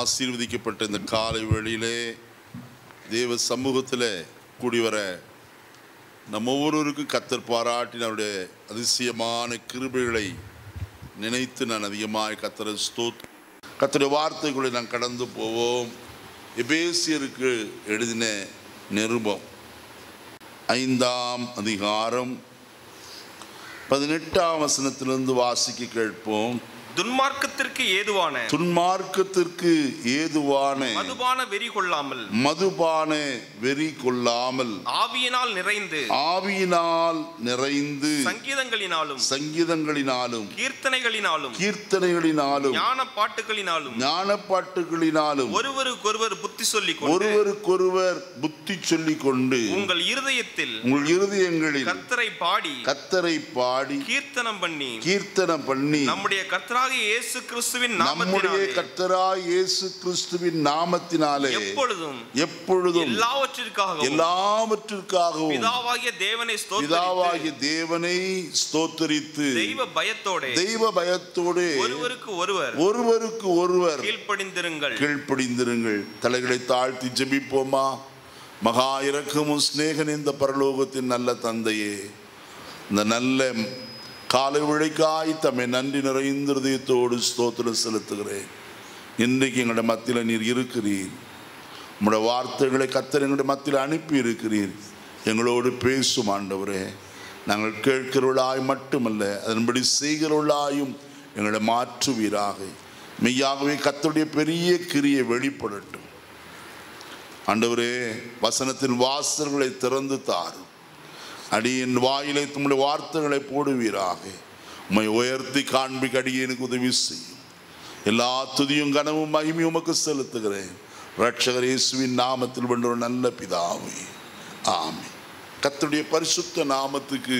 ஆசீர்வதிக்கப்பட்ட இந்த காலை வேளையிலே தேவ சமூகத்தில் கூடிவர நம்ம ஒவ்வொருவருக்கும் கர்த்தர் பாராட்டின அவருடைய அதிசயமான கிருபைகளை நினைத்து நான் அதிகமாக கர்த்தருடைய வார்த்தைகளை நான் கடந்து போவோம். எபேசியருக்கு எழுதின நிருபம் 5ஆம் அதிகாரம் 18ஆம் வசனத்திலிருந்து வாசிக்க கேட்போம். துன்மார்க்கத்திற்கு ஏதுவான மதுபான வெறி கொள்ளாமல் ஆவியினால் நிறைந்து சங்கீதங்களினாலும் கீர்த்தனைகளினாலும் ஞானப்பாட்டுகளினாலும் ஒருவருக்கொருவர் புத்தி சொல்லிக் கொண்டு உங்கள் இருதயங்களில் கர்த்தரை பாடி கீர்த்தனம் பண்ணி நம்முடைய கர்த்தராகிய இயேசு கிறிஸ்துவின் நாமத்தினாலே எப்பொழுதும் எல்லாவற்றிற்காகவும் பிதாவாகிய தேவனை ஸ்தோத்திரித்து தெய்வ பயத்தோடு ஒருவருக்கு ஒருவர் கீழ்ப்படிந்திருங்கள். தலைகளை தாழ்த்தி ஜெபிப்போமா. மகா இரக்கமும் சிநேகன் இந்த பரலோகத்தின் நல்ல தந்தையே, இந்த நல்ல காலை விளைக்காய் தம்மை நன்றி நிறைந்த இதயத்தோடு ஸ்தோத்திரம் செலுத்துகிறேன். இன்றைக்கு எங்களுடைய மத்தியில் நீர் இருக்கிறீர். உங்களுடைய வார்த்தைகளை கர்த்தர் எங்களுடைய மத்தியில் அனுப்பி இருக்கிறீர். எங்களோடு பேசும் ஆண்டவரே. நாங்கள் கேட்கிறவர்களாய் மட்டுமல்ல, அதன்படி செய்கிறவர்களாயும் எங்களை மாற்றுவீராக. மெய்யாகவே கர்த்தருடைய பெரிய கிரியை வெளிப்படட்டும் ஆண்டவரே. வசனத்தின் வாசல்களை திறந்து தாரும். அடியின் வாயிலை உம்முடைய வார்த்தைகளை போடுவீராக. உம்மை உயர்த்தி காண்பிக்க அடியேனுக்கு உதவி செய்யும். எல்லா துதியும் கனமும் மகிமையும் உமக்கு செலுத்துகிறேன். இரட்சகர் இயேசுவின் நாமத்தில் வென்ற ஒரு நல்ல பிதாவே, ஆமென். கர்த்தருடைய பரிசுத்த நாமத்துக்கு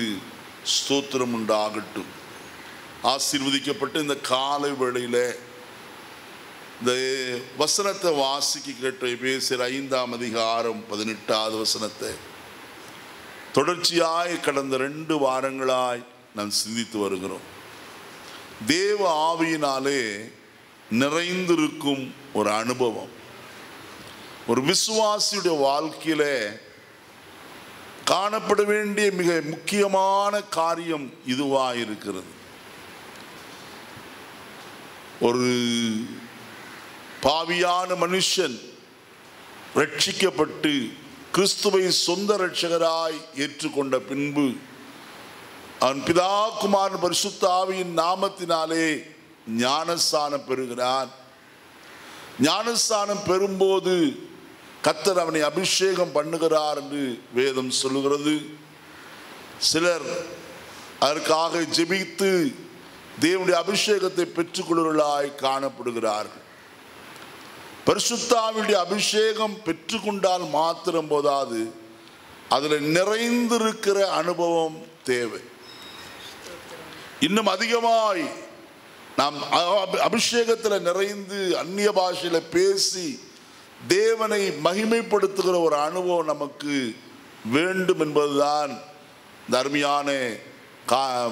ஸ்தோத்திரம் உண்டாகட்டும். ஆசீர்வதிக்கப்பட்ட இந்த காலை வேளையில இந்த வசனத்தை வாசிக்க கேட்ட எபேசியர் 5ஆம் அதிகாரம் 18வது வசனத்தை தொடர்ச்சியாய் கடந்த 2 வாரங்களாய் நாம் சிந்தித்து வருகிறோம். தேவ ஆவியினாலே நிறைந்திருக்கும் ஒரு அனுபவம் ஒரு விசுவாசியுடைய வாழ்க்கையில காணப்பட வேண்டிய மிக முக்கியமான காரியம் இதுவாயிருக்கிறது. ஒரு பாவியான மனுஷன் ரட்சிக்கப்பட்டு கிறிஸ்துவை சொந்த இரட்சகராய் ஏற்றுக்கொண்ட பின்பு அவன் பிதா குமாரன் பரிசுத்த ஆவியின் நாமத்தினாலே ஞானஸ்நானம் பெறுகிறான். ஞானஸ்நானம் பெறும்போது கர்த்தர் அவனை அபிஷேகம் பண்ணுகிறார் என்று வேதம் சொல்லுகிறது. சிலர் அதற்காக ஜெபித்து தேவனுடைய அபிஷேகத்தை பெற்றுக்கொள்வர்களாய் காணப்படுகிறார்கள். பரிசுத்த ஆவியுடைய அபிஷேகம் பெற்றுக்கொண்டால் மாத்திரம் போதாது, அதில் நிறைந்திருக்கிற அனுபவம் தேவை. இன்னும் அதிகமாய் நாம் அபிஷேகத்தில் நிறைந்து அந்நிய பாஷையில பேசி தேவனை மகிமைப்படுத்துகிற ஒரு அனுபவம் நமக்கு வேண்டும் என்பதுதான் இந்த அருமையான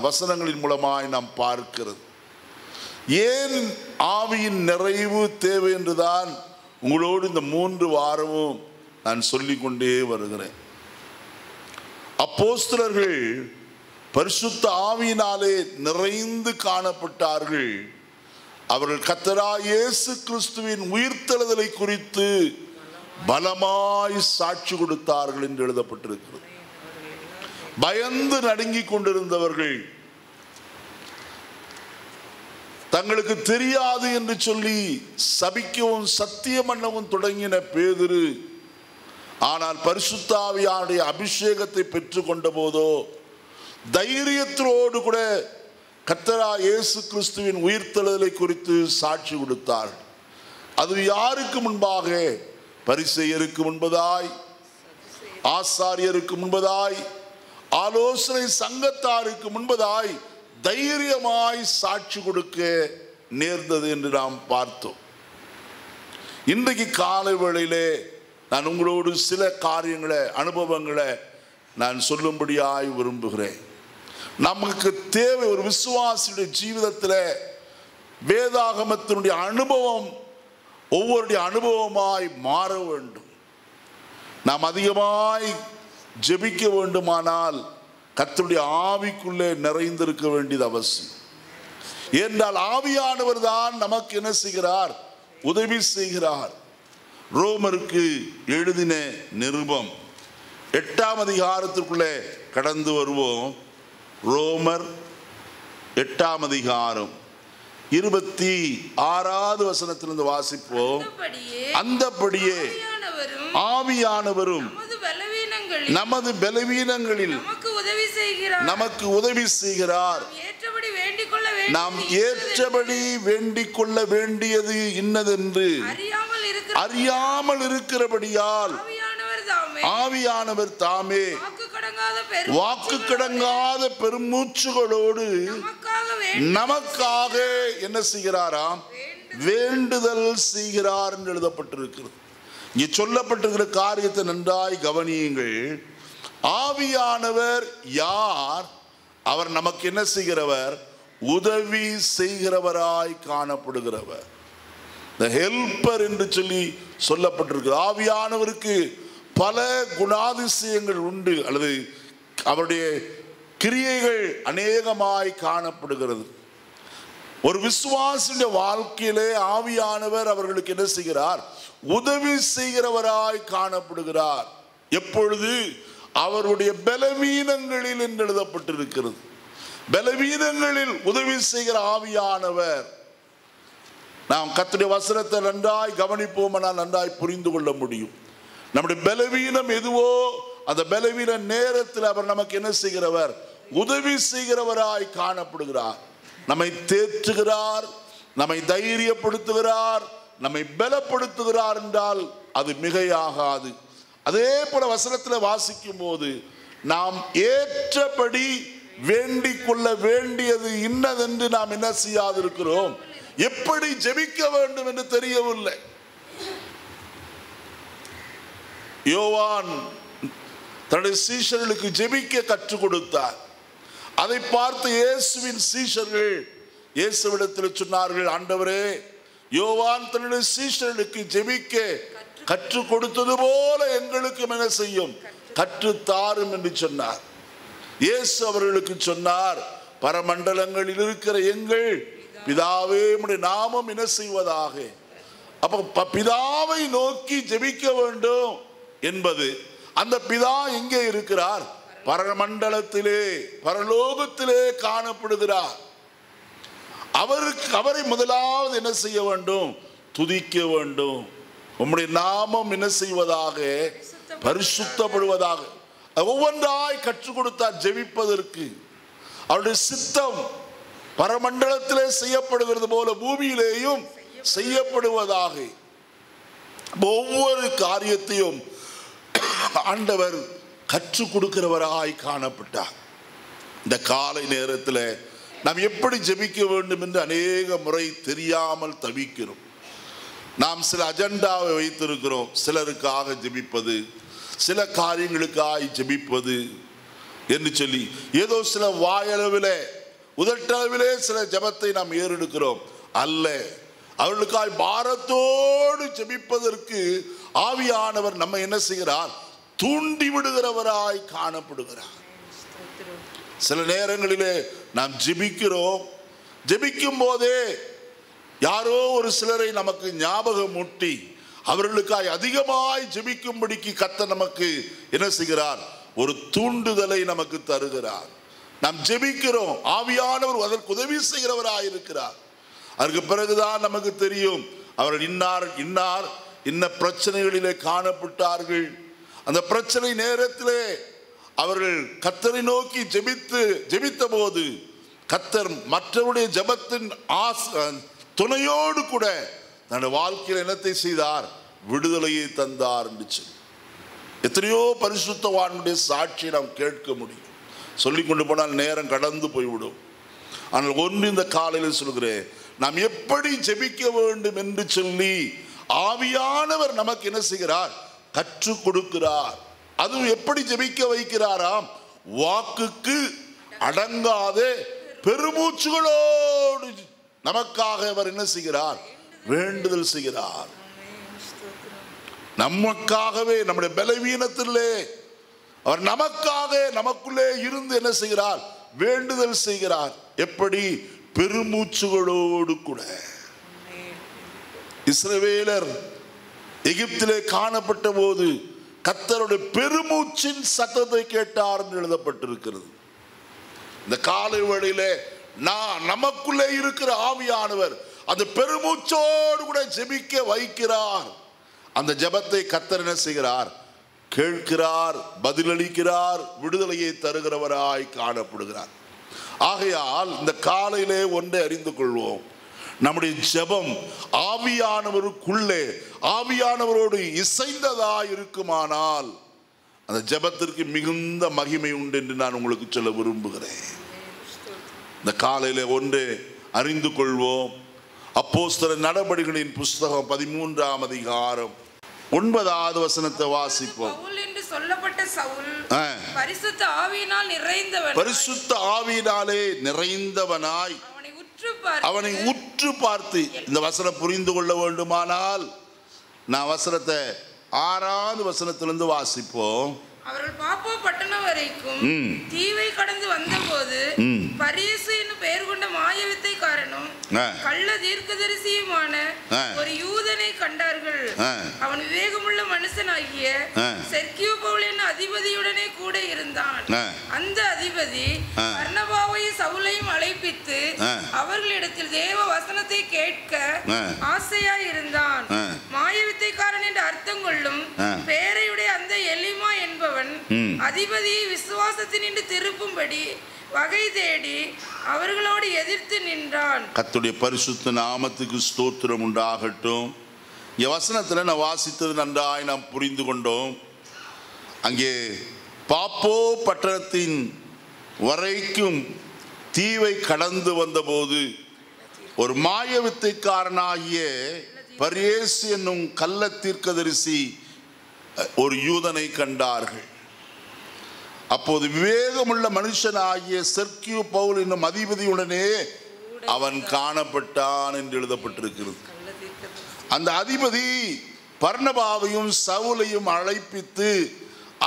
வசனங்களின் மூலமாய் நாம் பார்க்கிறது. ஏன் ஆவியின் நிறைவு தேவை என்றுதான் உங்களோடு இந்த 3 வாரமும் நான் சொல்லிக்கொண்டே வருகிறேன். அப்போஸ்தலர்கள் பரிசுத்த ஆவியினாலே நிறைந்து காணப்பட்டார்கள். அவர்கள் கர்த்தராகிய இயேசு கிறிஸ்துவின் உயிர்த்தெழுதலை குறித்து பலமாய் சாட்சி கொடுத்தார்கள் என்று எழுதப்பட்டிருக்கிறது. பயந்து நடுங்கிக் கொண்டிருந்தவர்கள், தங்களுக்கு தெரியாது என்று சொல்லி சபிக்கவும் சத்தியம் பண்ணவும் தொடங்கின பேதுரு, ஆனால் பரிசுத்த ஆவியானுடைய அபிஷேகத்தை பெற்று கொண்ட போதோ தைரியத்தோடு கூட கர்த்தராகிய இயேசு கிறிஸ்துவின் உயிர்த்தெழுதலை குறித்து சாட்சி கொடுத்தார். அது யாருக்கு முன்பாக? பரிசேயருக்கு முன்பதாய், ஆசாரியருக்கு முன்பதாய், ஆலோசனை சங்கத்தாருக்கு முன்பதாய் தைரியமாய் சாட்சி கொடுக்க நேர்ந்தது என்று நாம் பார்த்தோம். இன்றைக்கு காலை வேளையிலே நான் உங்களோடு சில காரியங்களை, அனுபவங்களை நான் சொல்லும்படியாய் விரும்புகிறேன். நமக்கு தேவை ஒரு விசுவாசியுடைய ஜீவிதத்தில் வேதாகமத்தினுடைய அனுபவம் ஒவ்வொருடைய அனுபவமாய் மாற வேண்டும். நாம் அதிகமாய் ஜெபிக்க வேண்டுமானால் கர்த்தருடைய ஆவிக்குள்ளே நிறைந்திருக்க வேண்டியது அவசியம். ஏனென்றால் ஆவியானவர் தான் நமக்கு என்ன செய்கிறார்? உதவி செய்கிறார். ரோமருக்கு எழுதின நிருபம் 8ஆம் அதிகாரத்திற்குள்ளே கடந்து வருவோம். ரோமர் 8ஆம் அதிகாரம் 26வது வசனத்திலிருந்து வாசிப்போம். அந்தபடியே ஆவியானவரும் நமது பலவீனங்களில் நமக்கு உதவி செய்கிறார். நாம் ஏற்றபடி வேண்டிக் கொள்ள வேண்டியது இன்னதென்று அறியாமல் இருக்கிறபடியால் ஆவியானவர் தாமே வாக்கு கடங்காத பெருமூச்சுகளோடு நமக்காக என்ன செய்கிறாராம்? வேண்டுதல் செய்கிறார் என்று எழுதப்பட்டிருக்கிறது. இங்கே சொல்லப்பட்டிருக்கிற காரியத்தை நன்றாய் கவனியுங்கள். ஆவியானவர் யார்? அவர் நமக்கு என்ன செய்கிறவர்? உதவி செய்கிறவராய் காணப்படுகிறவர். the helper என்று சொல்லி சொல்லப்பட்டிருக்கு. ஆவியானவருக்கு பல குணாதிசயங்கள் உண்டு, அல்லது அவருடைய கிரியைகள் அநேகமாய் காணப்படுகிறது. ஒரு விசுவாசிய வாழ்க்கையிலே ஆவியானவர் அவர்களுக்கு என்ன செய்கிறார்? உதவி செய்கிறவராய் காணப்படுகிறார். எப்பொழுது? அவருடைய பலவீனங்களில் என்று எழுதப்பட்டிருக்கிறது. பலவீனங்களில் உதவி செய்கிற ஆவியானவர். நாம் கர்த்தருடைய வசனத்தை நன்றாய் கவனிப்போமானால் நன்றாய் புரிந்து கொள்ள முடியும். நம்முடைய பலவீனம் எதுவோ அந்த பலவீன நேரத்தில் அவர் நமக்கு என்ன செய்கிறவர்? உதவி செய்கிறவராய் காணப்படுகிறார். நம்மை தேற்றுகிறார், நம்மை தைரியப்படுத்துகிறார், நம்மை பலப்படுத்துகிறார் என்றால் அது மிகையாகாது. அதே போல வசனத்தில் வாசிக்கும் போது நாம் ஏற்றபடி வேண்டிக் கொள்ள வேண்டியது இன்னதென்று நாம் என்ன செய்யாதிருக்கிறோம்? எப்படி ஜெபிக்க வேண்டும் என்று தெரியவில்லை. யோவான் தன்னுடைய சீஷர்களுக்கு ஜெபிக்க கற்றுக் கொடுத்தார். அதை பார்த்து இயேசுவின் சீஷர்கள் இயேசுவிடத்தில் சொன்னார்கள், ஆண்டவரே, யோவான் தன்னுடைய சீஷர்களுக்கு ஜெபிக்க கற்றுக் கொடுத்தது போல எங்களுக்கு என்ன செய்யும்? கற்றுத்தாரும் என்று சொன்னார். இயேசு அவர்களுக்கு சொன்னார், பரமண்டலங்களில் இருக்கிற எங்கள் பிதாவே, உம்முடைய நாமம் என்ன செய்வதாக. அப்ப பிதாவை நோக்கி ஜெபிக்க வேண்டும் என்பது, அந்த பிதா எங்கே இருக்கிறார்? பரமண்டலத்திலே, பரலோகத்திலே காணப்படுகிறார். அவரை முதலாவது என்ன செய்ய வேண்டும்? துதிக்க வேண்டும். உம்முடைய நாமம் என்ன செய்வதாக? பரிசுத்தப்படுவதாக. ஒவ்வொன்றாய் கற்றுக் கொடுத்தார் ஜெபிப்பதற்கு. அவருடைய சித்தம் பரமண்டலத்திலே செய்யப்படுகிறது போல பூமியிலேயும் செய்யப்படுவதாக. ஒவ்வொரு காரியத்தையும் ஆண்டவர் கற்றுக் கொடுக்கிறவராய் காணப்பட்டார். இந்த காலை நேரத்தில் நாம் எப்படி ஜெபிக்க வேண்டும் என்று அநேக முறை தெரியாமல் தவிக்கிறோம். நாம் சில அஜெண்டாவை வைத்திருக்கிறோம். சிலருக்காக ஜெபிப்பது, சில காரியங்களுக்காக ஜெபிப்பது என்று சொல்லி ஏதோ சில வாயளவிலே உதட்டளவிலே சில ஜெபத்தை நாம் ஏறெடுக்கிறோம். அல்ல, அவர்களுக்காய் பாரத்தோடு ஜெபிப்பதற்கு ஆவியானவர் நம்ம என்ன செய்கிறார்? தூண்டி விடுகிறவராய் காணப்படுகிறார். சில நேரங்களிலே நாம் ஜெபிக்கிறோம். ஜெபிக்கும் போதே யாரோ ஒரு சிலரை நமக்கு ஞாபகம் ஊட்டி அவர்களுக்காய் அதிகமாய் ஜெபிக்கும்படிக்கு கர்த்தர் நமக்கு என்ன செய்கிறார்? ஒரு தூண்டுதலை நமக்கு தருகிறார். நாம் ஜெபிக்கிறோம், ஆவியானவர் அதற்கு உதவி செய்கிறவராய் இருக்கிறார். அதற்கு பிறகுதான் நமக்கு தெரியும் அவர்கள் இன்னார் இன்ன பிரச்சனைகளிலே காணப்பட்டார்கள். அந்த பிரச்சனை நேரத்திலே அவர்கள் கர்த்தரை நோக்கி ஜெபித்த போது கர்த்தர் மற்றவருடைய ஜெபத்தின் துணையோடு கூட தன்னுடைய வாழ்க்கையில் என்னத்தை செய்தார்? விடுதலையை தந்தார் என்று சொல்லி எத்தனையோ பரிசுத்தவானுடைய சாட்சியை நாம் கேட்க முடியும். சொல்லிக் கொண்டு போனால் நேரம் கடந்து போய்விடும். ஆனால் ஒன்று இந்த காலையில் சொல்கிறேன், நாம் எப்படி ஜெபிக்க வேண்டும் என்று சொல்லி ஆவியானவர் நமக்கு என்ன செய்கிறார்? கற்றுக் கொடுக்கிறார். அதுவும் எப்படி ஜெபிக்க வைக்கிறாராம்? வாக்குக்கு அடங்காத பெருமூச்சுகளோடு நமக்காக அவர் என்ன செய்கிறார்? வேண்டுதல் செய்கிறார். நமக்காகவே நம்முடைய பலவீனத்திலே அவர் நமக்காக நமக்குள்ளே இருந்து என்ன செய்கிறார்? வேண்டுதல் செய்கிறார். எப்படி? பெருமூச்சுகளோடு கூட. இஸ்ரவேலர் எகிப்திலே காணப்பட்ட போது கர்த்தருடைய பெருமூச்சின் சத்தத்தை கேட்டார் என்று எழுதப்பட்டிருக்கிறது. இந்த காலை வேளையிலே நமக்குள்ளே இருக்கிற ஆவியானவர் அந்த பெருமூச்சோடு கூட ஜெபிக்க வைக்கிறார். அந்த ஜெபத்தை கர்த்தர் என்ன செய்கிறார்? கேட்கிறார், பதிலளிக்கிறார், விடுதலையை தருகிறவராய் காணப்படுகிறார். ஆகையால் இந்த காலையிலே ஒன்றை அறிந்து கொள்வோம். நம்முடைய ஜெபம் ஆவியானவருக்குள்ளே ஆவியானவரோடு இசைந்ததாய் இருக்குமானால் அந்த ஜெபத்திற்கு மிகுந்த மகிமை உண்டு என்று நான் உங்களுக்கு சொல்ல விரும்புகிறேன். இந்த காலையில ஒன்று அறிந்து கொள்வோம். அப்போஸ்தலர் நடபடிகளின் புஸ்தகம் 13ஆம் அதிகாரம் 9வது வசனத்தை வாசிப்போம். பவுல் என்று சொல்லப்பட்ட சவுல் பரிசுத்த ஆவியினால் ஆவியினாலே நிறைந்தவனாய் அவனை உற்று பார்த்து, இந்த வசனம் புரிந்து கொள்ள வேண்டுமானால் நான் வசனத்தை 6வது வசனத்திலிருந்து வாசிப்போம். அவர்கள் பாப்போ பட்டணம் வரைக்கும் தீவை கடந்து வந்தபோது பரிசு என்னும் பெயர் கொண்ட மாயவித்தைக்காரனும் கள்ள தீர்க்கதரிசியுமான ஒரு யூதனை கண்டார்கள். அவன் விவேகமுள்ள மனுஷனாகிய செர்கியு பவுல் என்னும் அதிபதியுடனே கூட இருந்தான். அந்த அதிபதி பர்னபாவையும் சவுலையும் அழைப்பித்து அவர்களிடத்தில் தேவ வசனத்தை கேட்க ஆசையாய் இருந்தான். மாயவித்தைக்காரன் என்று அர்த்தம் கொள்ளும் பேரையுடைய அந்த எலிமா என்பவன் அதிபதியை விசுவாசத்தினின்று திருப்பும்படி வகை தேடி அவர்களோடு எதிர்த்து நின்றான். கர்த்தருடைய பரிசுத்த நாமத்துக்கு ஸ்தோத்திரம் உண்டாகட்டும். இந்த வசனத்தில் நான் வாசித்தது நன்றாய் நாம் புரிந்து கொண்டோம். அங்கே பாப்போ பட்டணத்தின் வரைக்கும் தீவை கடந்து வந்தபோது ஒரு மாயவித்தைக்காரனாகிய பரியேசு என்னும் கள்ள தீர்க்கதரிசி ஒரு யூதனை கண்டார்கள். அப்போது விவேகமுள்ள மனுஷனாகிய செர்கியு பவுல் என்னும் அதிபதியுடனே அவன் காணப்பட்டான் என்று எழுதப்பட்டிருக்கிறது. அந்த அதிபதி பர்னபாவையும் சவுலையும் அழைப்பித்து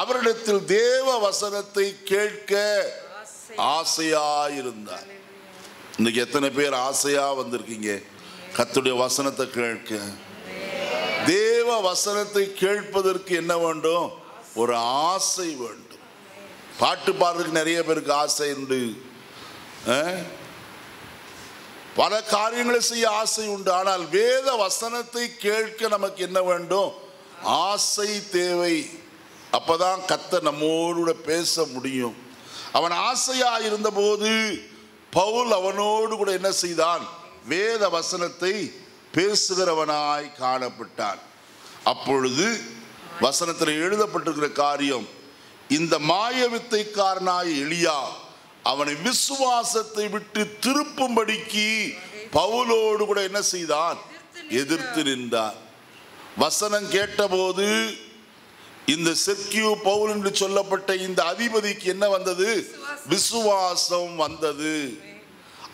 அவரிடத்தில் தேவ வசனத்தை கேட்க ஆசையாயிருந்தார். இன்னைக்கு எத்தனை பேர் ஆசையா வந்திருக்கீங்க கர்த்தருடைய வசனத்தை கேட்க? தேவ வசனத்தை கேட்பதற்கு என்ன வேண்டும்? ஒரு ஆசை வேண்டும். பாட்டு பாடுறதுக்கு நிறைய பேருக்கு ஆசை உண்டு, பல காரியங்களை செய்ய ஆசை உண்டு. ஆனால் வேத வசனத்தை கேட்க நமக்கு என்ன வேண்டும்? ஆசை தேவை. அப்பதான் கர்த்தர் நம்மோடு பேச முடியும். அவன் ஆசையா இருந்த போது பவுல் அவனோடு கூட என்ன செய்தான்? வேத வசனத்தை பேசுகிறவனாய் காணப்பட்டான். அப்பொழுது வசனத்தில் எழுதப்பட்டிருக்கிற காரியம், இந்த மாயவித்தைக்காரனாய் எலியா அவனை விசுவாசத்தை விட்டு திருப்பும்படிக்கு பவுலோடு கூட என்ன செய்தான்? எதிர்த்து நின்றான். வசனம் கேட்டபோது இந்த செர்கியு பவுல் என்று சொல்லப்பட்ட இந்த அதிபதிக்கு என்ன வந்தது? விசுவாசம் வந்தது.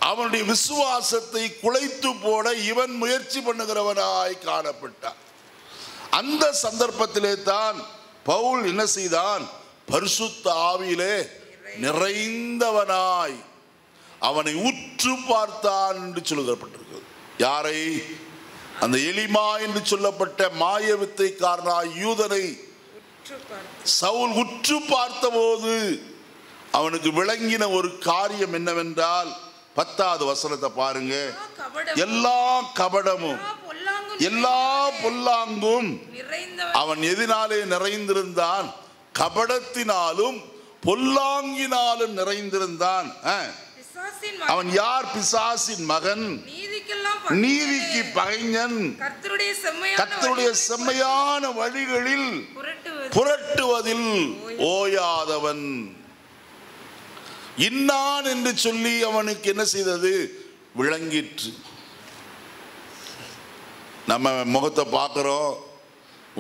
அவனுடைய விசுவாசத்தை குலைத்து போட இவன் முயற்சி பண்ணுகிறவனாய் காணப்பட்டான். அந்த சந்தர்ப்பத்திலே தான் பவுல் என்ன செய்தான்? பரிசுத்த ஆவியிலே நிறைந்தவனாய் அவனை உற்று பார்த்தான் என்று சொல்லப்பட்டிருக்கிறது. யாரை? அந்த எலிமா என்று சொல்லப்பட்ட மாயவித்தைக்காரனாய் யூதனை சவுல் உற்று பார்த்தபோது அவனுக்கு விளங்கின ஒரு காரியம் என்னவென்றால், 10வது வசனத்தை பாருங்க. எல்லா கபடமும் எல்லா பொல்லாங்கும் அவன் எதினாலே நிறைந்திருந்தான்? கபடத்தினாலும் பொல்லாங்கினாலும் நிறைந்திருந்தான். அவன் யார்? பிசாசின் மகன், நீதிக்கு பகைஞன், கர்த்தருடைய செம்மையான வழிகளில் புரட்டுவதில் ஓயாதவன். இன்னான் என்று சொல்லி அவனுக்கு என்ன செய்தது? விளங்கிற்று. நம்ம முகத்தை பார்க்குறோம்.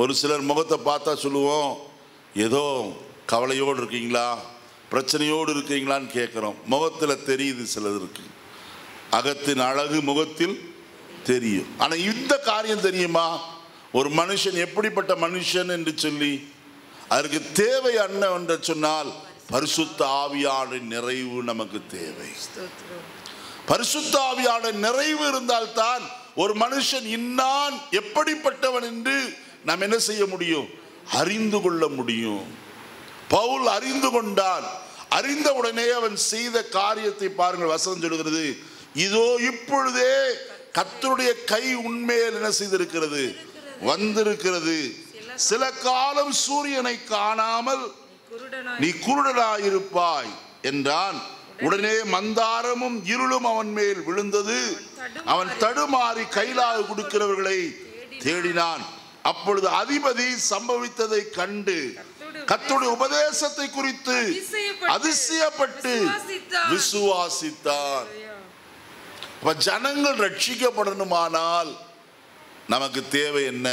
ஒரு சிலர் முகத்தை பார்த்தா சொல்லுவோம், ஏதோ கவலையோடு இருக்கீங்களா, பிரச்சனையோடு இருக்கீங்களான்னு கேட்குறோம். முகத்தில் தெரியுது சிலருக்கு. அகத்தின் அழகு முகத்தில் தெரியும். ஆனால் இந்த காரியம் தெரியுமா? ஒரு மனுஷன் எப்படிப்பட்ட மனுஷன் என்று சொல்லி அதற்கு தேவை என்ன என்று சொன்னால் பரிசுத்த ஆவியானவரின் நிறைவு நமக்கு தேவை. பரிசுத்த ஆவியானவரின் நிறைவு இருந்தால்தான் ஒரு மனுஷன் இன்னான் எப்படிப்பட்டவன் என்று நாம் என்ன செய்ய முடியும், அறிந்து கொள்ள முடியும். பவுல் அறிந்து கொண்டான். அறிந்தவுடனே அவன் செய்த காரியத்தை பாருங்கள். வசனம் சொல்கிறது, இதோ இப்பொழுதே கர்த்தருடைய கை உன்மேல் என்ன செய்திருக்கிறது, வந்திருக்கிறது. சில காலம் சூரியனை காணாமல் நீ குருடனாயிருப்பாய் என்றான். உடனே மந்தாரமும் இருளும் அவன் மேல் விழுந்தது. அவன் தடுமாறி கைலாக கொடுக்கிறவர்களை தேடினான். அப்பொழுது அதிபதி சம்பவித்ததை கண்டு கர்த்தருடைய உபதேசத்தை குறித்து அதிசயப்பட்டு விசுவாசித்தார். ஜனங்கள் ரட்சிக்கப்படணுமானால் நமக்கு தேவை என்ன?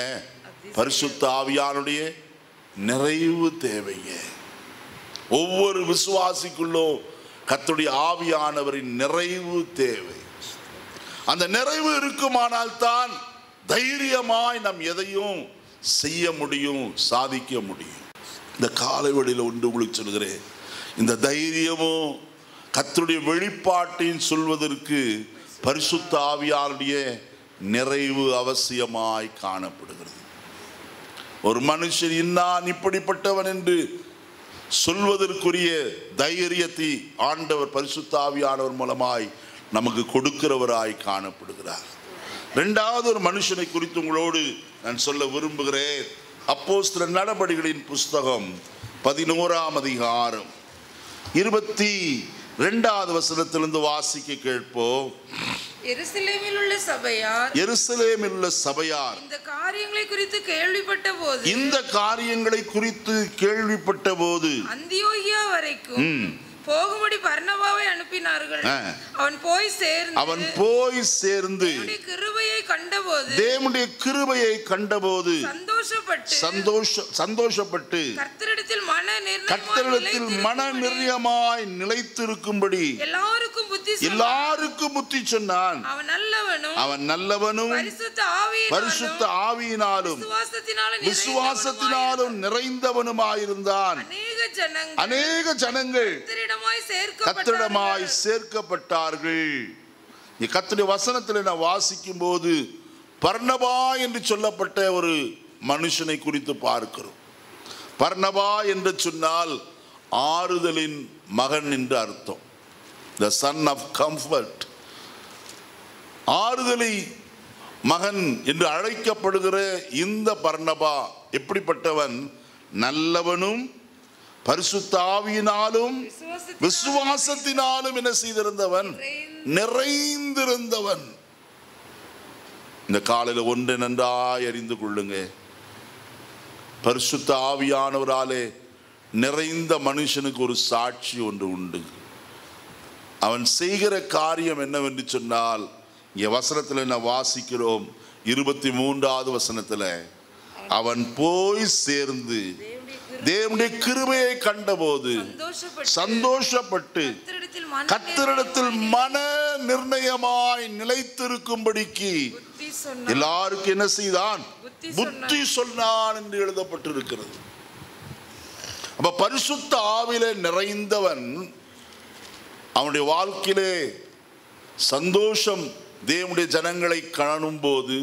பரிசுத்த ஆவியானுடைய நிறைவு தேவைங்க. ஒவ்வொரு விசுவாசிக்குள்ளோ கர்த்தருடைய ஆவியானவரின் நிறைவு தேவை. அந்த நிறைவு இருக்குமானால் தான் தைரியமாய் நாம் எதையும் செய்ய முடியும், சாதிக்க முடியும். இந்த காலை வேளையில் ஒன்று உங்களுக்கு சொல்கிறேன், இந்த தைரியமும் கர்த்தருடைய வெளிப்பாட்டின் சொல்வதற்கு பரிசுத்த ஆவியாருடைய நிறைவு அவசியமாய் காணப்படுகிறது. ஒரு மனுஷன் இன்னான் இப்படிப்பட்டவன் என்று சொல்வதற்குரிய தைரியத்தை ஆண்டவர் பரிசுத்த ஆவியானவர் மூலமாய் நமக்கு கொடுக்கிறவராய் காணப்படுகிறார். இரண்டாவது ஒரு மனுஷனை குறித்து உங்களோடு நான் சொல்ல விரும்புகிறேன். அப்போஸ்தலர் நடபடிகளின் புஸ்தகம் 11ஆம் அதிகாரம் 22வது வசனத்திலிருந்து வாசிக்க கேட்போம். எருசலேமில் உள்ள சபையார் இந்த காரியங்களை குறித்து கேள்விப்பட்ட போது அந்தியோகியா வரைக்கும் போகும்படி பர்னபாவை அனுப்பினார்கள். அவன் போய் சேர்ந்து தேவனுடைய கிருபையை கண்டபோது சந்தோஷப்பட்டு கர்த்தரிடத்தில் மன நிர்ணயமாய் நிலைத்திருக்கும்படி எல்லாருக்கும் புத்தி சொன்னான். அவன் நல்லவனும் பரிசுத்த ஆவியினாலும் விசுவாசத்தினாலும் நிறைந்தவனுமாயிருந்தான். அநேக ஜனங்கள் கர்த்தரிடமாய் சேர்க்கப்பட்டார்கள். கர்த்தருடைய வசனத்தில் நான் வாசிக்கும் போது பர்னபா என்று சொல்லப்பட்ட ஒரு மனுஷனை குறித்து பார்க்கிறோம். பர்னபா என்று சொன்னால் ஆறுதலின் மகன் என்று அர்த்தம். The son of comfort. ஆறுதலை மகன் என்று அழைக்கப்படுகிற இந்த பர்னபா எப்படிப்பட்டவன்? நல்லவனும் பரிசுத்த ஆவியினாலும் விசுவாசத்தினாலும் என்ன செய்திருந்தவன்? நிறைந்திருந்தவன். இந்த காலையில் ஒன்றை நன்றாய் அறிந்து கொள்ளுங்க. பரிசுத்த ஆவியானவராலே நிறைந்த மனுஷனுக்கு ஒரு சாட்சி ஒன்று உண்டு. அவன் செய்கிற காரியம் என்னவென்று சொன்னால், இங்கே வசனத்தில் என்ன வாசிக்கிறோம்? 23வது வசனத்தில் அவன் போய் சேர்ந்து தேவனுடைய கிருபையை கண்டபோது சந்தோஷப்பட்டு கர்த்தரிடத்தில் மன நிர்ணயமாய் நிலைத்திருக்கும்படிக்கு எல்லாருக்கும் என்ன செய்தான்? புத்தி சொன்னான் என்று எழுதப்பட்டிருக்கிறது. அப்ப பரிசுத்த ஆவியிலே நிறைந்தவன் அவனுடைய வாழ்க்கையிலே சந்தோஷம் தேவனுடைய ஜனங்களை காணும் போது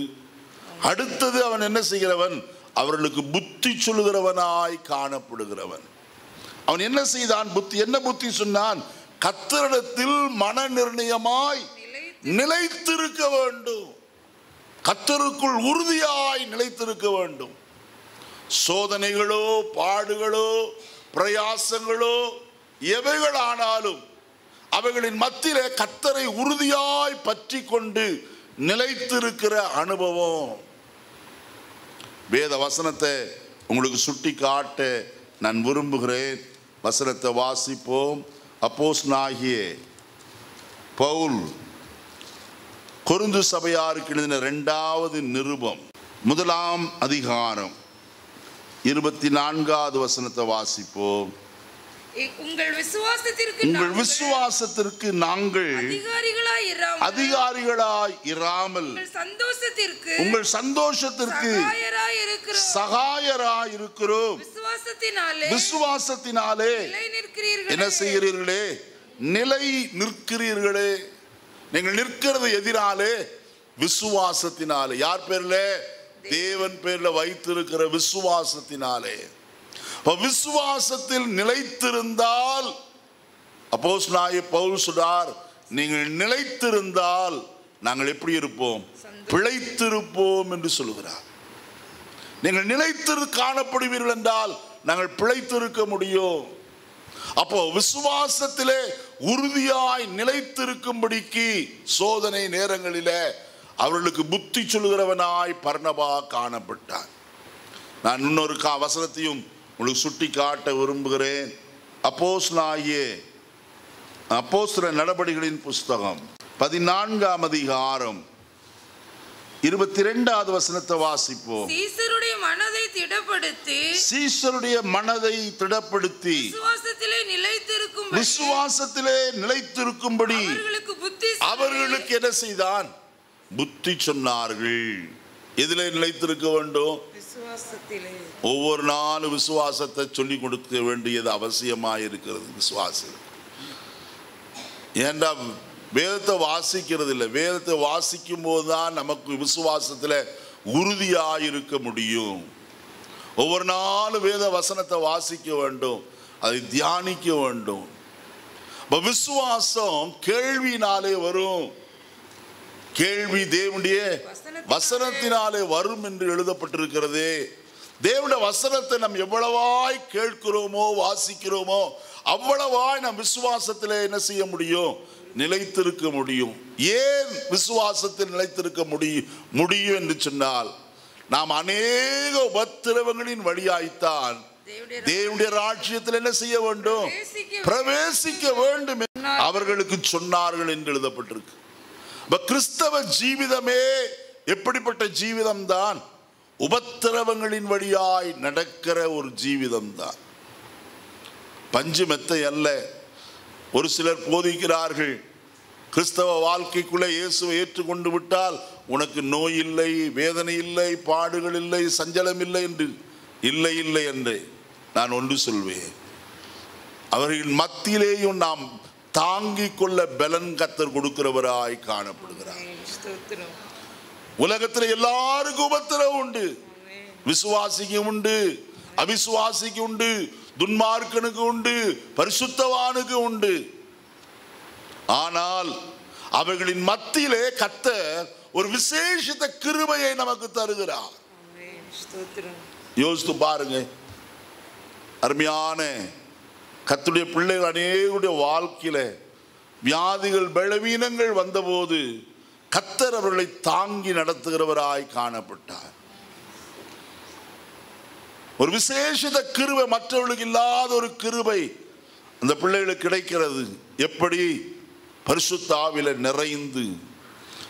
அடுத்தது அவன் என்ன செய்கிறவன்? அவர்களுக்கு புத்தி சொல்லுகிறவனாய் காணப்படுகிறவன். அவன் என்ன செய்தான்? என்ன புத்தி சொன்னான்? கர்த்தரிடத்தில் மன நிர்ணயமாய் நிலைத்திருக்க வேண்டும். கர்த்தருக்குள் உறுதியாய் நிலைத்திருக்க வேண்டும். சோதனைகளோ பாடுகளோ பிரயாசங்களோ எவைகளானாலும் அவைகளின் மத்தியிலே கர்த்தரை உறுதியாய் பற்றி கொண்டு நிலைத்திருக்கிற அனுபவம். வேத வசனத்தை உங்களுக்கு சுட்டி காட்ட நான் விரும்புகிறேன். வசனத்தை வாசிப்போம். அப்போஸ்தலனாகிய பவுல் கொரிந்து சபையாருக்கு எழுதின 2வது நிருபம் 1ஆம் அதிகாரம் 24வது வசனத்தை வாசிப்போம். உங்கள் விசுவாசத்திற்கு நாங்கள் அதிகாரிகளாய் இராமல் உங்கள் சந்தோஷத்திற்கு சகாயராய் இருக்கிறோம். விசுவாசத்தினாலே என்ன செய்கிறீர்களே? நிலை நிற்கிறீர்களே. நீங்கள் நிற்கிறது எதிராலே? விசுவாசத்தினாலே. யார் பேர்ல? தேவன் பேர்ல வைத்திருக்கிற விசுவாசத்தினாலே. விசுவாசத்தில் நிலைத்திருந்தால் அப்போஸ்தலனாகிய பவுல் சொல்றார், நீங்கள் நிலைத்திருந்தால் நாங்கள் எப்படி இருப்போம்? பிழைத்திருப்போம் என்று சொல்லுகிறார். நீங்கள் நிலைத்திரு காணப்படுவீர்கள் என்றால் நாங்கள் பிழைத்திருக்க முடியும். அப்போ விசுவாசத்திலே உறுதியாய் நிலைத்திருக்கும்படிக்கு சோதனை நேரங்களிலே அவர்களுக்கு புத்தி சொல்லுகிறவனாய் பர்னபா காணப்பட்டார். நான் இன்னொரு வசனத்தையும் உங்களுக்கு சுட்டி காட்ட விரும்புகிறேன். அப்போஸ்தலர் நடபடிகளின் புஸ்தகம் 14ஆம் அதிகாரம் 22வது வசனத்தை வாசிப்போம். சீசருடைய மனதை திடப்படுத்தி விசுவாசத்திலே நிலைத்திருக்கும்படி அவர்களுக்கு என்ன செய்தான்? புத்தி சொன்னார்கள். எதிலே நிலைத்திருக்க வேண்டும்? ஒவ்வொரு நாளும் விசுவாசத்தை சொல்லிக் கொடுக்க வேண்டியது அவசியமாக இருக்கிறது. விசுவாசம் ஏண்டா வேதத்தை வாசிக்கிறது இல்லை. வேதத்தை வாசிக்கும் போதுதான் நமக்கு விசுவாசத்தில் உறுதியாக இருக்க முடியும். ஒவ்வொரு நாளும் வேத வசனத்தை வாசிக்க வேண்டும், அதை தியானிக்க வேண்டும். விசுவாசம் கேள்வியினாலே வரும். கேள்வி தேவனுடைய வசனத்தினாலே வரும் என்று எழுதப்பட்டிருக்கிறது. தேவனுடைய வசனத்தை நாம் எவ்வளவாய் கேட்கிறோமோ வாசிக்கிறோமோ அவ்வளவாய் நாம் விசுவாசத்தில் என்ன செய்ய முடியும்? நிலைத்திருக்க முடியும். ஏன் விசுவாசத்தில் நிலைத்திருக்க முடியும் என்று சொன்னால், நாம் அநேக உபத்திரவங்களின் வழியாய்த்தான் தேவனுடைய ராஜ்யத்தில் என்ன செய்ய வேண்டும்? பிரவேசிக்க வேண்டும் அவர்களுக்கு சொன்னார்கள் என்று எழுதப்பட்டிருக்கு. கிறிஸ்தவ ஜீவிதமே எப்படிப்பட்ட ஜீவிதம் தான்? உபத்திரவங்களின் வழியாய் நடக்கிற ஒரு ஜீவிதம் தான். பஞ்சு மெத்தை அல்ல. ஒரு சிலர் போதிக்கிறார்கள், கிறிஸ்தவ வாழ்க்கைக்குள்ளே இயேசுவை ஏற்றுக்கொண்டு விட்டால் உனக்கு நோய் இல்லை, வேதனை இல்லை, பாடுகள் இல்லை, சஞ்சலம் இல்லை என்று. இல்லை இல்லை என்று நான் ஒன்று சொல்வேன், அவர்களின் மத்தியிலேயும் நாம் தாங்கிக் கொள்ள பலன் கர்த்தர் கொடுக்கிறவராய் காணப்படுகிறார். உலகத்தில் எல்லாருக்கும் உபத்திரவு உண்டு. விசுவாசிக்கு உண்டு, அவிசுவாசிக்கு உண்டு, துன்மார்க்கனுக்கு உண்டு, பரிசுத்தவானுக்கு உண்டு. ஆனால் அவர்களின் மத்தியிலே கர்த்தர் ஒரு விசேஷித்த கிருபையை நமக்கு தருகிறார். யோசித்து பாருங்க, அருமையான கர்த்தருடைய பிள்ளைகள் அநேகருடைய வாழ்க்கையில வியாதிகள் பலவீனங்கள் வந்தபோது கர்த்தர் அவர்களை தாங்கி நடத்துகிறவராய் காணப்பட்டார். ஒரு விசேஷித்த கிருபை, மற்றவர்களுக்கு இல்லாத ஒரு கிருபை அந்த பிள்ளைகளுக்கு கிடைக்கிறது. எப்படி? பரிசுத்த ஆவியில நிறைந்து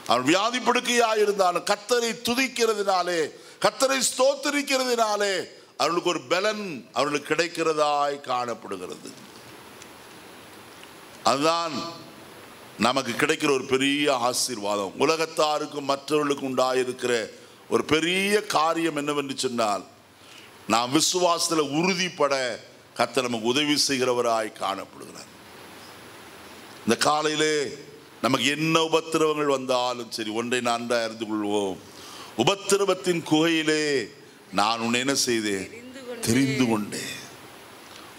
அவன் வியாதி படுக்கையாயிருந்தாலும் கர்த்தரை துதிக்கிறதுனாலே, கர்த்தரை ஸ்தோத்திரிக்கிறதுனாலே அவர்களுக்கு ஒரு பலன் அவர்களுக்கு கிடைக்கிறதாய் காணப்படுகிறது. அதுதான் நமக்கு கிடைக்கிற ஒரு பெரிய ஆசீர்வாதம். உலகத்தாருக்கும் மற்றவர்களுக்கும் உண்டாயிருக்கிற ஒரு பெரிய காரியம் என்னவென்று சொன்னால், நாம் விசுவாசத்தில் உறுதிப்பட கர்த்தர் நமக்கு உதவி செய்கிறவராய் காணப்படுகிறார். இந்த காலையிலே நமக்கு என்ன உபத்திரவங்கள் வந்தாலும் சரி, ஒன்றை நன்றாக அறிந்து கொள்வோம். உபத்திரவத்தின் குகையிலே நான் உன்னை என்ன செய்தேன்? தெரிந்து கொண்டேன்.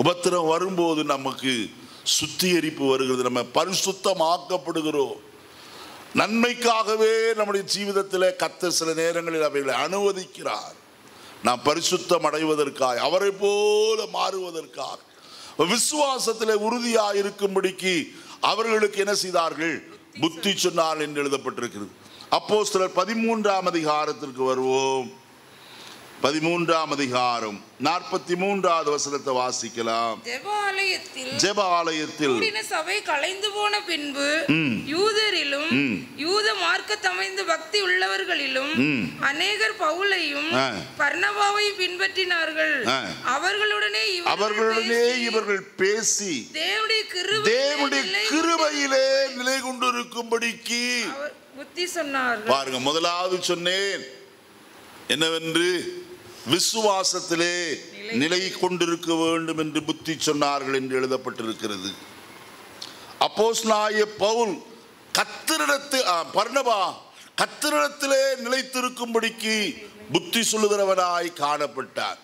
உபத்திரவம் வரும்போது நமக்கு சுத்திகரிப்பு வருகிறது, நம்ம பரிசுத்தமாக்கப்படுகிறோம். நன்மைக்காகவே நம்முடைய ஜீவிதத்தில் கர்த்தர் சில நேரங்களில் அவைகளை அனுமதிக்கிறார். நாம் பரிசுத்தம் அடைவதற்காக, அவரை போல மாறுவதற்காக. விசுவாசத்தில் உறுதியாக இருக்கும்படிக்கு அவர்களுக்கு என்ன செய்தார்கள்? புத்தி சொன்னார் என்று எழுதப்பட்டிருக்கிறது. அப்போஸ்தலர் 13ஆம் அதிகாரத்திற்கு வருவோம். 13ஆம் அதிகாரம் 43வது வசனத்தை வாசிக்கலாம். ஜெப ஆலயத்தில் கூடின சபை கலைந்து போன பின்பு யூதரிலும் யூத மார்க்கத்தமைந்த பக்தி உள்ளவர்களிலும் அநேகர் பவுலையும் பர்னபாவையும் பின்பற்றினார்கள். அவர்களுடனே இவர்கள் பேசி தேவனுடைய கிருபையிலே நிலை கொண்டிருக்கும்படிக்கு புத்தி சொன்னார்கள். பாருங்க, முதலாவது சொன்னேன் என்னவென்று, விசுவாசத்திலே நிலை கொண்டிருக்க வேண்டும் என்று புத்தி சொன்னார்கள் என்று எழுதப்பட்டிருக்கிறது. அப்போஸ்தலனாகிய பவுல் பர்னபா கர்த்தரிடத்திலே நிலைத்திருக்கும்படிக்கு புத்தி சொல்லுகிறவனாய் காணப்பட்டார்.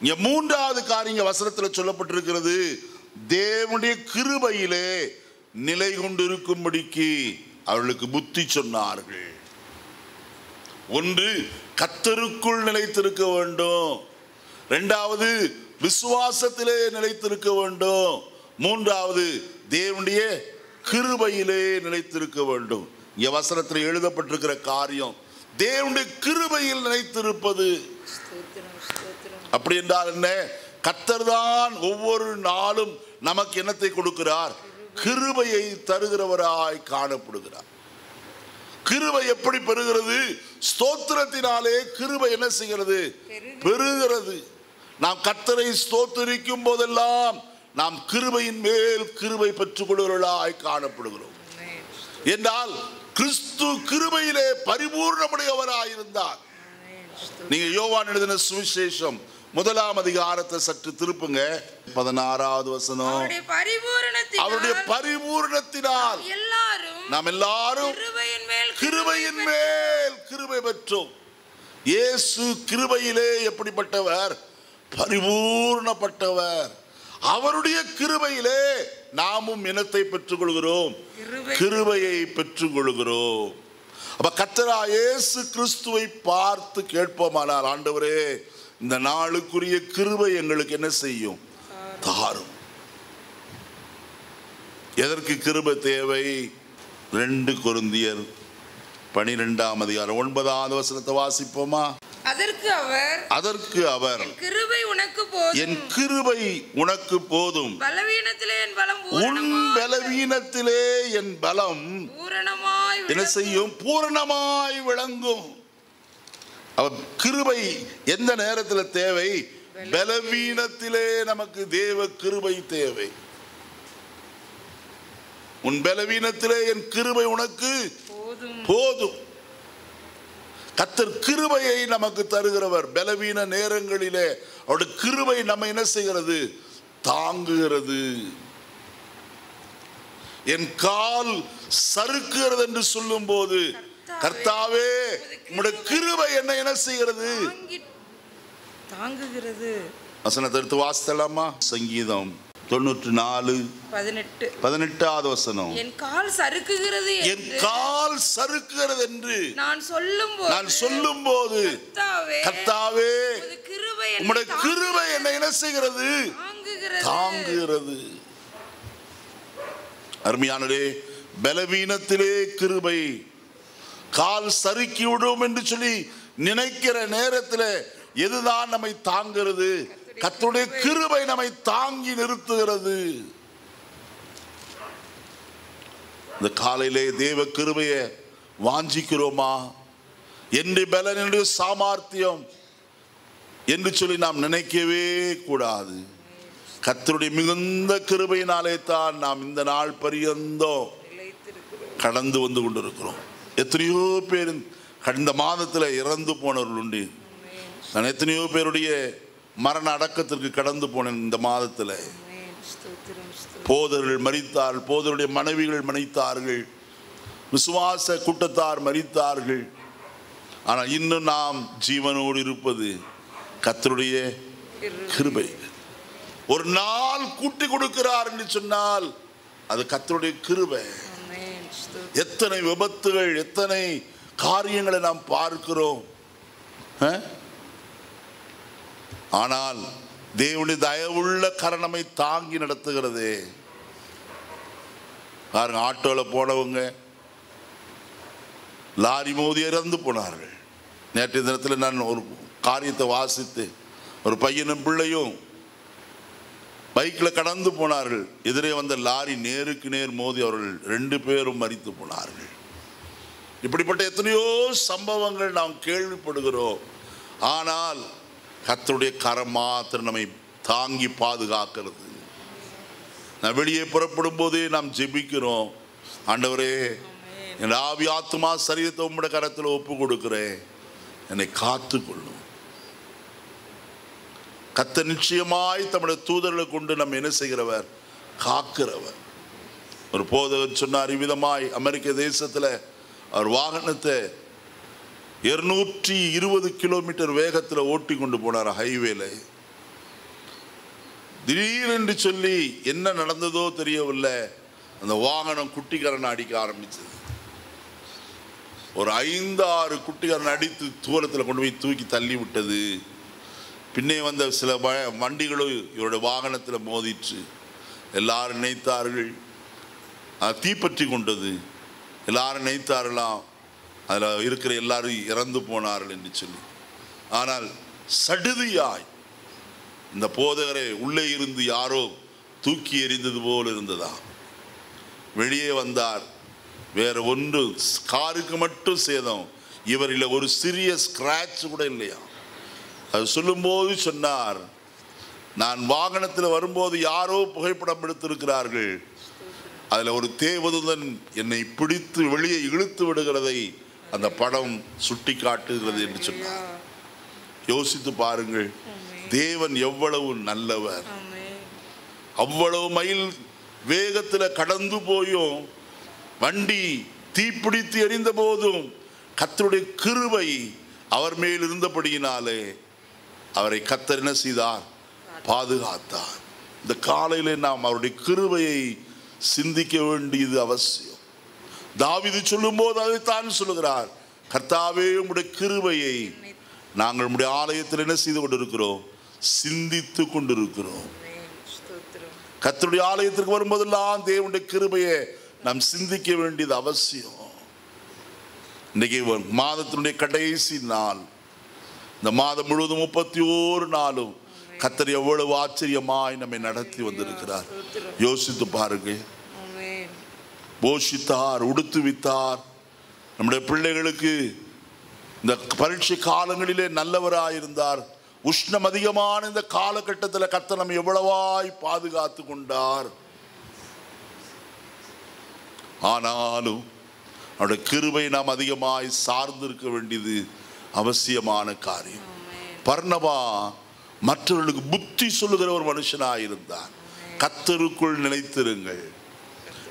இங்க மூன்றாவது காரியம் வசனத்தில் சொல்லப்பட்டிருக்கிறது, தேவனுடைய கிருபையிலே நிலை கொண்டிருக்கும்படிக்கு அவர்களுக்கு புத்தி சொன்னார்கள். ஒன்று, கர்த்தருக்குள் நிலைத்திருக்க வேண்டும். இரண்டாவது, விசுவாசத்திலே நிலைத்திருக்க வேண்டும். மூன்றாவது, தேவனுடைய கிருபையிலே நிலைத்திருக்க வேண்டும். இங்க வசனத்தில் எழுதப்பட்டிருக்கிற காரியம் தேவனுடைய கிருபையில் நிலைத்திருப்பது. அப்படி என்றால் என்ன? கர்த்தர் தான் ஒவ்வொரு நாளும் நமக்கு என்னத்தை கொடுக்கிறார்? கிருபையை தருகிறவராய் காணப்படுகிறார். கிருபை எப்படி பெறுகிறது? ஸ்தோத்திரத்தினாலே கிருபை என்ன செய்கிறது? பெறுகிறது. நாம் கர்த்தரை ஸ்தோத்திரிக்கும் போதெல்லாம் நாம் கிருபையின் மேல் கிருபை பெற்றுக் கொள்கிறவர்களாய் காணப்படுகிறோம். என்றால் கிறிஸ்து கிருபையிலே பரிபூர்ணமுடையவராயிருந்தார். நீங்க யோவான் எழுதின சுவிசேஷம் 1ஆம் அதிகாரத்தை சற்று திருப்புங்க. 16வது வசனம். அவருடைய பரிபூரணத்தினால் நாம் எல்லாரும் கிருபையின் மேல் கிருபை பெற்றோம். இயேசு கிருபையிலே எப்படிப்பட்டவர்? பரிபூர்ணப்பட்டவர். அவருடைய கிருபையிலே நாமும் இனத்தை பெற்றுக் கொள்கிறோம், கிருபையை பெற்றுக் கொள்கிறோம். அப்ப கர்த்தராகிய இயேசு கிறிஸ்துவை பார்த்து கேட்போமானால், ஆண்டவரே இந்த நாளுக்குரிய கிருபை எங்களுக்கு என்ன செய்யும்? தாரும். எதற்கு கிருபை தேவை? 2 கொரிந்தியர் 12ஆம் அதிகாரம் 9வது வசனத்தை வாசிப்போமா? அதற்கு அவர் என் கிருபை உனக்கு போதும், உன் பலவீனத்திலே என் பலம் என்ன செய்யும்? பூரணமாய் விளங்கும். கிருபை எந்த நேரத்தில் தேவை? பலவீனத்திலே நமக்கு தேவ கிருபை தேவை. உன் பலவீனத்திலே என் கிருபை உனக்கு போதும். கர்த்தர் கிருபையை நமக்கு தருகிறவர். பலவீன நேரங்களிலே அவருடைய கிருபை நம்ம என்ன செய்கிறது? தாங்குகிறது. என் கால் சறுக்குகிறது என்று சொல்லும் போது, கர்த்தாவே உம்முடைய கிருபை என்ன செய்கிறது? தாங்குகிறது. வசனத்தை எடுத்து வாசித்தலாமா? சங்கீதம் 94:18வது வசனம். என் கால் சறுக்குகிறது என்று நான் சொல்லும்போது கர்த்தாவே உம்முடைய கிருபை என்ன செய்கிறது? தாங்குகிறது. அருமையானவரே, பலவீனத்திலே கிருபை. கால் சறுக்கி விடும் என்று சொல்லி நினைக்கிற நேரத்தில் எதுதான் நம்மை தாங்கிறது? கர்த்தருடைய கிருபை நம்மை தாங்கி நிறுத்துகிறது. இந்த காலையிலே தேவ கிருபையை வாஞ்சிக்கிறோமா? என்னுடைய பலன், என்னுடைய சாமர்த்தியம் என்று சொல்லி நாம் நினைக்கவே கூடாது. கர்த்தருடைய மிகுந்த கிருபையினாலே தான் நாம் இந்த நாள் பரியந்தம் கடந்து வந்து கொண்டிருக்கிறோம். எத்தனையோ பேர் கடந்த மாதத்தில் இறந்து போனவர்கள் உண்டு. நான் எத்தனையோ பேருடைய மரண அடக்கத்திற்கு கடந்து போனேன். இந்த மாதத்தில் போதர்கள் மரித்தார்கள், போதருடைய மனைவிகள் மரித்தார்கள், விசுவாச கூட்டத்தார் மரித்தார்கள். ஆனால் இன்னும் நாம் ஜீவனோடு இருப்பது கர்த்தருடைய கிருபை. ஒரு நாள் கூட்டி கொடுக்கிறார் என்று சொன்னால் அது கர்த்தருடைய கிருபை. எத்தனை விபத்துகள், எத்தனை காரியங்களை நாம் பார்க்கிறோம். ஆனால் தேவனுடைய தயவுள்ள கரணமை தாங்கி நடத்துகிறது. பாருங்க, ஆட்டோல போனவங்க லாரி மோதி இறந்து போனார்கள். நேற்றைய தினத்தில் நான் ஒரு காரியத்தை வாசித்து, ஒரு பையனும் பிள்ளையும் பைக்கில் கடந்து போனார்கள். எதிரே வந்த லாரி நேருக்கு நேர் மோதி அவர்கள் 2 பேரும் மரித்து போனார்கள். இப்படிப்பட்ட எத்தனையோ சம்பவங்கள் நாம் கேள்விப்படுகிறோம். ஆனால் கர்த்தருடைய கரம் மாத்திரம் நம்மை தாங்கி பாதுகாக்கிறது. நான் வெளியே புறப்படும் போதே நாம் ஜெபிக்கிறோம், ஆண்டவரே என் ஆவி ஆத்துமா சரீரத்தை உம்முடைய கரத்தில் ஒப்பு கொடுக்கிறேன், என்னை காத்துக்கொள்ளும். கர்த்தர் நிச்சயமாய் தம்முடைய தூதர்களை கொண்டு நம்ம என்ன செய்கிறவர்? காக்கிறவர். ஒரு போதகர் சொன்னார் இவ்விதமாய், அமெரிக்க தேசத்தில் அவர் வாகனத்தை 220 கிலோமீட்டர் வேகத்தில் ஓட்டி கொண்டு போனார் ஹைவேல. திடீரென்று சொல்லி என்ன நடந்ததோ தெரியவில்லை, அந்த வாகனம் குட்டிக்கரன் அடிக்க ஆரம்பிச்சது. ஒரு 5-6 குட்டிக்கரன் அடித்து தூரத்தில் கொண்டு போய் தூக்கி தள்ளி விட்டது. பின்னே வந்த சில வண்டிகளும் இவருடைய வாகனத்தில் மோதிற்று. எல்லாரும் நினைத்தார்கள் அது தீப்பற்றி கொண்டது. எல்லாரும் நினைத்தார்களாம் அதில் இருக்கிற எல்லாரும் இறந்து போனார்கள் என்று சொல்லி. ஆனால் சடுதியாய் இந்த போதகரை உள்ளே இருந்து யாரோ தூக்கி எறிந்தது போல் இருந்ததா. வெளியே வந்தார், வேற ஒன்று காருக்கு மட்டும் சேதம், இவரில் ஒரு சிறிய ஸ்கிராட்ச் கூட இல்லையா. அது சொல்லும்போது சொன்னார், நான் வாகனத்தில் வரும்போது யாரோ புகைப்படம் எடுத்திருக்கிறார்கள், அதில் ஒரு தேவதூதன் என்னை பிடித்து வெளியே இழுத்து விடுகிறதை அந்த படம் சுட்டி காட்டுகிறது என்று சொன்னார். யோசித்து பாருங்கள், தேவன் எவ்வளவு நல்லவர். அவ்வளவு மைல் வேகத்தில் கடந்து போயும் வண்டி தீப்பிடித்து எரிந்த போதும் கர்த்தருடைய கிருபை அவர் மேல் இருந்தபடியினாலே அவரை கர்த்தர் என்ன செய்தார்? பாதுகாத்தார். இந்த காலையிலே நாம் அவருடைய கிருபையை சிந்திக்க வேண்டியது அவசியம். தாவீது சொல்லும் போது அதைத்தான் சொல்லுகிறார், கர்த்தாவே உம்முடைய கிருபையை நாங்கள் உம்முடைய ஆலயத்தில் என்ன செய்து கொண்டிருக்கிறோம்? சிந்தித்து கொண்டிருக்கிறோம். கர்த்தருடைய ஆலயத்திற்கு வரும்போதெல்லாம் தேவனுடைய கிருபையை நாம் சிந்திக்க வேண்டியது அவசியம். இன்னைக்கு மாதத்தினுடைய கடைசி நாள், இந்த மாதம் முழுவதும் 31 நாளும் கர்த்தர் எவ்வளவு ஆச்சரியமாய் நம்மை நடத்தி வந்திருக்கிறார். யோசித்து பாருங்க. போஷித்தார், உடுத்துவித்தார். நம்முடைய பிள்ளைகளுக்கு இந்த பரீட்சை காலங்களிலே நல்லவராயிருந்தார். உஷ்ணம் அதிகமான இந்த காலகட்டத்தில் கர்த்தர் நம்மை எவ்வளவாய் பாதுகாத்து கொண்டார். ஆனாலும் அவருடைய கிருபை நாம் அதிகமாய் சார்ந்திருக்க வேண்டியது அவசியமான காரியம். பர்னபா மற்றவர்களுக்கு புத்தி சொல்லுகிற ஒரு மனுஷனாயிருந்தார். கர்த்தருக்குள் நிலைத்திருங்கள்.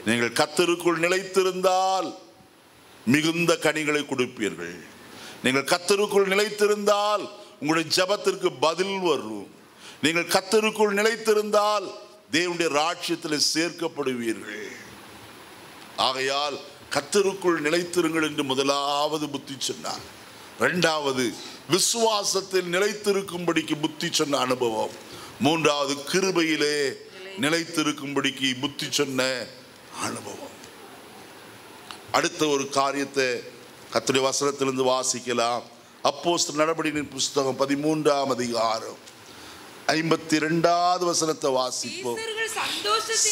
நீங்கள் கர்த்தருக்குள் நிலைத்திருந்தால் மிகுந்த கனிகளை கொடுப்பீர்கள். நீங்கள் கர்த்தருக்குள் நிலைத்திருந்தால் உங்களுடைய ஜெபத்திற்கு பதில் வரும். நீங்கள் கர்த்தருக்குள் நிலைத்திருந்தால் தேவனுடைய ராஜ்யத்தில் சேர்க்கப்படுவீர்கள். ஆகையால் கர்த்தருக்குள் நிலைத்திருங்கள் என்று முதலாவது புத்தி சொன்னார். இரண்டாவது, விசுவாசத்தில் நிலைத்திருக்கும்படிக்கு புத்தி சொன்ன அனுபவம். மூன்றாவது, கிருபையிலே நிலைத்திருக்கும்படிக்கு புத்தி சொன்ன அனுபவம். அடுத்த ஒரு காரியத்தை கர்த்தருடைய வசனத்திலிருந்து வாசிக்கலாம். அப்போஸ்தலர் நடபடிகளின் புஸ்தகம் 13ஆம் அதிகாரம் 52வது வசனத்தை வாசிப்போம்.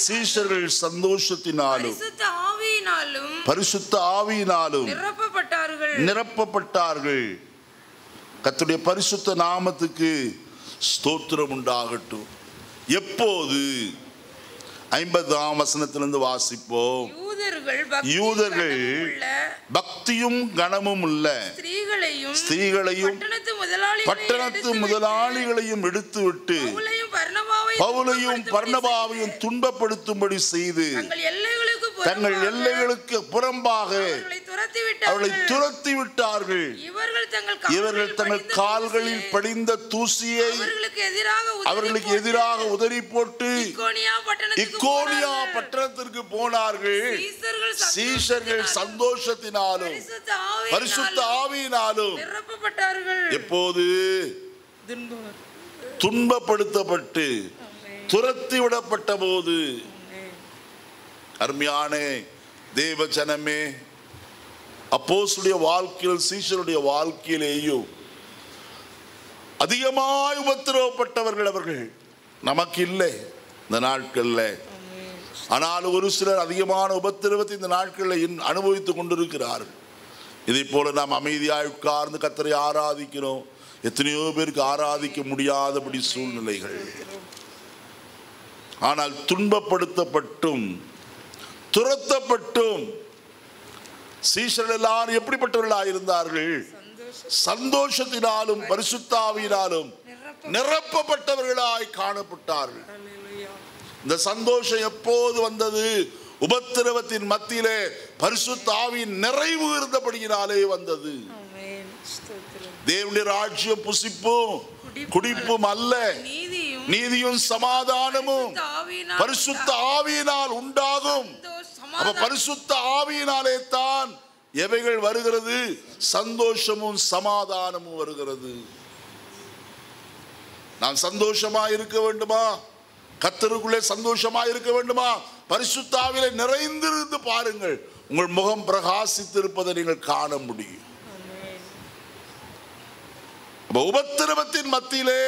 சீஷர்கள் சந்தோஷத்தினாலும் பரிசுத்த ஆவியினாலும் நிரப்பப்பட்டார்கள். கர்த்தருடைய பரிசுத்த நாமத்துக்கு ஸ்தோத்திரம் உண்டாகட்டும். எப்போது? 50ஆம் வசனத்திலிருந்து வாசிப்போம். யூதர்கள் பக்தியும் கனமும் உள்ள ஸ்திரீகளையும் பட்டணத்து முதலாளிகளையும் எடுத்துவிட்டு பவுலையும் பர்னபாவையும் துன்பப்படுத்தும்படி செய்து தங்கள் எல்லைகளுக்கு புறம்பாக அவர்களை துரத்தி விட்டார்கள். இவர்கள் தங்கள் கால்களில் படிந்த தூசியை அவர்களுக்கு எதிராக உதறி போட்டு இக்கோனியா பட்டணத்திற்கு போனார்கள். சீஷர்கள் சந்தோஷத்தினாலும் பரிசுத்த ஆவியினாலும் எப்போது துன்பப்படுத்தப்பட்டு துரத்தி விடப்பட்ட போது. அருமையான தேவ ஜனமே, அப்போஸ்தலருடைய வாழ்க்கையில் சீஷருடைய வாழ்க்கையிலேயும் அதிகமாய் உபத்திரவப்பட்டவர்கள் அவர்கள். நமக்கு இல்லை இந்த நாட்களில். ஆனால் ஒரு சிலர் அதிகமான உபத்திரவத்தை இந்த நாட்களில் அனுபவித்துக் கொண்டிருக்கிறார்கள். இதை போல நாம் அமைதியாய் உட்கார்ந்து கர்த்தரை ஆராதிக்கிறோம். எத்தனையோ பேருக்கு ஆராதிக்க முடியாதபடி சூழ்நிலைகள். ஆனால் துன்பப்படுத்தப்பட்டும் துரத்தப்பட்டும் சீஷர்கள் எல்லாரும் எப்படிப்பட்டவர்களாக இருந்தார்கள்? சந்தோஷத்தினாலும் பரிசுத்த ஆவியினாலும் நிரப்பப்பட்டவர்களாய் காணப்பட்டார்கள். இந்த சந்தோஷம் எப்போது வந்தது? உபத்திரவத்தின் மத்தியிலே பரிசுத்த ஆவியின் நிறைவு இருந்தபடியினாலே வந்தது. தேவனுடைய ராஜ்யம் புசிப்பும் குடிப்பும் அல்ல, நீதியும் சமாதானமும் பரிசுத்த ஆவியினால் உண்டாகும். அப்ப பரிசுத்த ஆவியினாலே தான் எவைகள் வருகிறது? சந்தோஷமும் சமாதானமும் வருகிறது. நான் சந்தோஷமா இருக்க வேண்டுமா? கர்த்தருக்குள்ளே சந்தோஷமா இருக்க வேண்டுமா? பரிசுத்த ஆவியிலே நிறைந்திருந்து பாருங்கள், உங்கள் முகம் பிரகாசித்திருப்பதை நீங்கள் காண முடியும். உபத்திரவத்தின் மத்தியிலே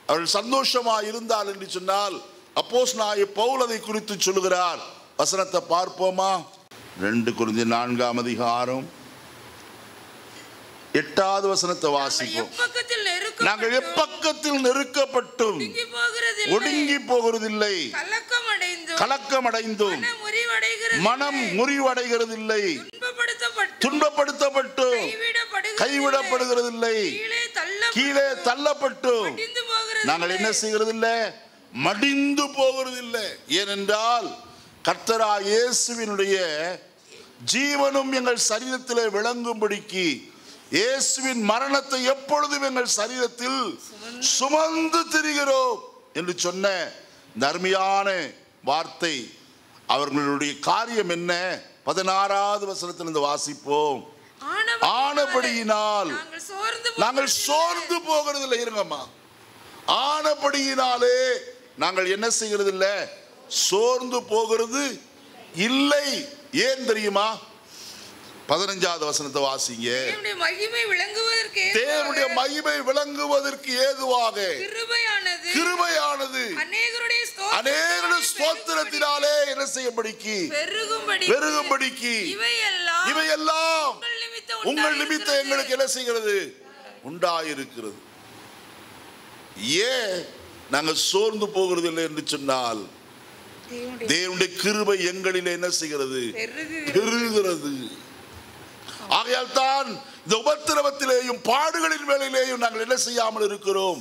அவர்கள் சந்தோஷமா இருந்தால் என்று சொன்னால் அப்போஸ்தலனாகிய பவுல் அதை குறித்து சொல்லுகிறார். வசனத்தை பார்ப்போமா? 2 கொரிந்தியர் 4ஆம் அதிகாரம் 8வது வசனத்தை வாசிப்போம். நாங்கள் எப்பக்கத்தில் நெருக்கப்பட்டும் ஒடுங்கி போகிறதில்லை, கலக்கமடைந்தும் மனம் முறிவடைகிறதில்லை, துன்பப்படுத்தப்பட்டும் கைவிடப்படுகிறதில்லை, கீழே தள்ளப்பட்டும் நாங்கள் என்ன செய்கிறதில்லை? மடிந்து போகிறதில்லை. ஏனென்றால் கர்த்தராகிய இயேசுவினுடைய ஜீவனும் எங்கள் சரீரத்திலே விளங்கும்படிக்கு இயேசுவின் மரணத்தை எப்பொழுதும் எங்கள் சரீரத்தில் சுமந்து திரிகிறோம் என்று சொன்ன இந்த அருமையான வார்த்தை. அவர்களுடைய காரியம் என்ன? 16வது வசனத்திலிருந்து வாசிப்போம். ஆனபடியினால் நாங்கள் சோர்ந்து போகிறதில்லை. இருங்கம்மா. ஆனபடியினாலே நாங்கள் என்ன செய்கிறது இல்லை? சோர்ந்து போகிறது இல்லை. ஏன் தெரியுமா? 15வது வசனத்தை வாசிங்க. தேவனுடைய மகிமை விளங்குவதற்கு ஏதுவாக கிருபையானது அநேகருடைய ஸ்தோத்திரத்தினாலே என்ன செய்யும்படிக்கு பெருகும்படிக்கு இவையெல்லாம் உங்கள் நிமித்தம் எங்களுக்கு என்ன செய்கிறது? உண்டாயிருக்கிறது. ஏன் நாங்கள் சோர்ந்து போகிறது இல்லை என்று சொன்னால் தேவனுடைய கிருபை எங்களில் என்ன செய்கிறது? பெருகிறது. ஆகையால் தான் இந்த உபத்திரவத்திலேயும் பாடுகளின் வேளையிலேயும் நாங்கள் என்ன செய்யாமல் இருக்கிறோம்?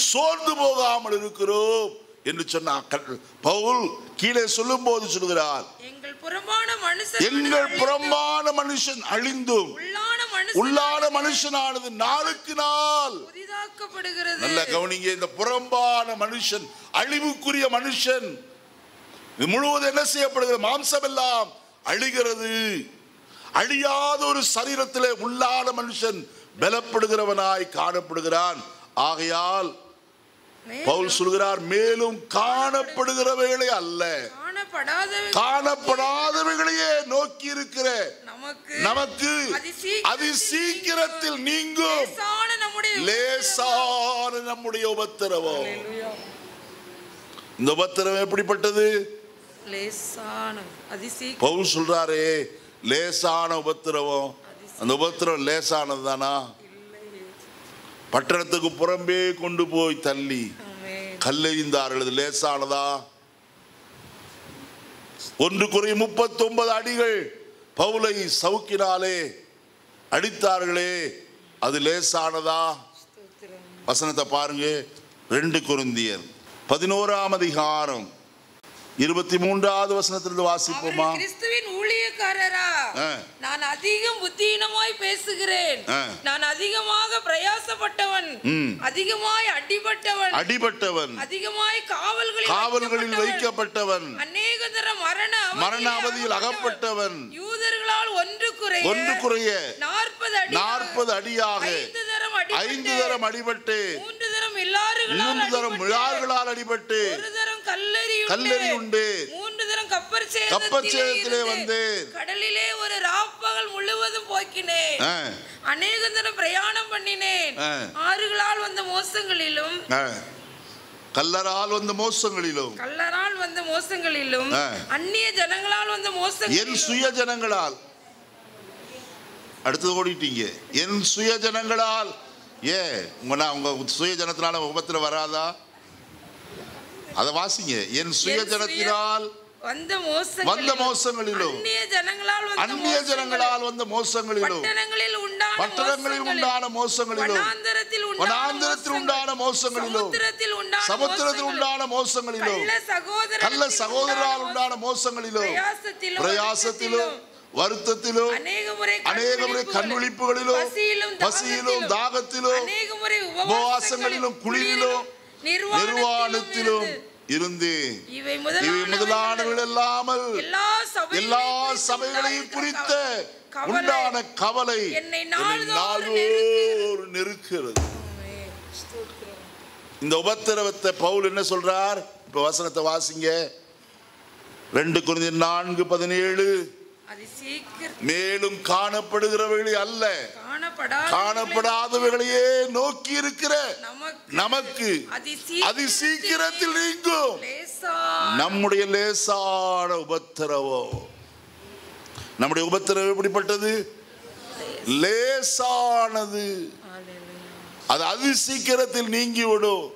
சோர்ந்து போகாமல் இருக்கிறோம் என்று சொன்னார் பவுல். கீழே சொல்லும் போது சொல்கிறார், எங்கள் புறம்பான மனுஷன் அழிந்தும் உள்ளான மனுஷனானது நாளுக்கு நாள் நல்ல கவனிங்க. இந்த புறம்பான மனுஷன், அழிவுக்குரிய மனுஷன், இது முழுவதும் என்ன செய்யப்படுகிறது? மாம்சம் எல்லாம் அழிகிறது. அழியாத ஒரு சரீரத்திலே உள்ளான மனுஷன் பலப்படுகிறவனாய் காணப்படுகிறான். ஆகையால் பவுல் சொல்கிறார், மேலும் காணப்படுகிறவைகளே அல்ல, காணப்படாதவைகளையே நோக்கி இருக்கிற நமக்கு அதி சீக்கிரத்தில் நீங்கும் லேசான நம்முடைய உபத்திரவம். இந்த உபத்திரவம் எப்படிப்பட்டது? பவுல் சொல்றாரே, லேசான உபத்திரவம். அந்த உபத்திரவம் லேசானது தானா? பட்டணத்துக்கு புறம்பே கொண்டு போய் தள்ளி கல்லெறிந்தார்கள். அது லேசானதா? 1 கொரிந்தியர் 39 அடிகள் பவுலை சவுக்கினாலே அடித்தார்களே, அது லேசானதா? வசனத்தை பாருங்க. 2 கொரிந்தியர் 11ஆம் அதிகாரம் 23வது வசனத்திலிருந்து வாசிப்போமா? கிறிஸ்துவின் ஊழியக்காரரா, நான் அதிகம் புத்தியினமாய் பேசுகிறேன், நான் அதிகமாக பிரயாசப்பட்டவன், அதிகமாய் அடிபட்டவன், அதிகமாய் காவல்களில் வைக்கப்பட்டவன், அநேக தரம் மரண அவதியில் அகப்பட்டவன், யூதர்களால் ஒன்று குறைய 40 அடியாக 5 தரம் அடிபட்டு, 3 தரம் மிலாறுகளால் அடிபட்டு, 1 தரம் கல்லெறி உண்டு, 3 தரம் கப்பர் சேதத்திலே வந்தேன். கடலிலே ஒரு ராப்பகல் முழுவதும் போக்கினேன். அநேக தினம் பிரயாணம் பண்ணினேன். ஆறுகளால் வந்த மோசங்களிலும் கல்லரால் வந்த மோசங்களிலும் அந்நிய ஜனங்களால் வந்த மோசங்களிலும் என் சுய ஜனங்களால். அடுத்தது ஓடிட்டீங்க. என் சுய ஜனங்களால். உங்க சுய ஜனத்தினால உபத்திரம் வராதா? அதை வாசிங்க. என் சுய ஜனத்தினால் வந்த மோசங்களிலும் அந்நிய ஜனங்களால் வந்த மோசங்களிலும் பட்டணங்களில் உண்டான மோசங்களிலும் வனாந்தரத்தில் உண்டான மோசங்களிலும் சமுத்திரத்தில் உண்டான மோசங்களிலும் கள்ள சகோதரரால் உண்டான மோசங்களிலும் பிரயாசத்திலும் வருத்தத்திலும் அநேக முறை கண்விழிப்புகளிலும் பசியிலும் தாகத்திலும் உபவாசங்களிலும் குளிரிலும் நிர்வாணத்திலும் இருந்து இவை முதலானவர்கள் இல்லாமல் எல்லா சபைகளையும் குறித்த உண்டான கவலை என்னை நாள்தோறும் நெருக்கிறது. இந்த உபத்திரவத்தை பவுல் என்ன சொல்றார்? இப்ப வசனத்தை வாசிங்க. 2 கொரிந்தியர் 4:17. மேலும் காணப்படுகிறவர்களே அல்ல, காணப்படாதவர்களையே நோக்கி இருக்கிற நமக்கு அதி சீக்கிரத்தில் நீங்கும் நம்முடைய லேசான உபத்திரவம். நம்முடைய உபத்திரவம் எப்படிப்பட்டது? லேசானது. அது அதி சீக்கிரத்தில் நீங்கிவிடும்.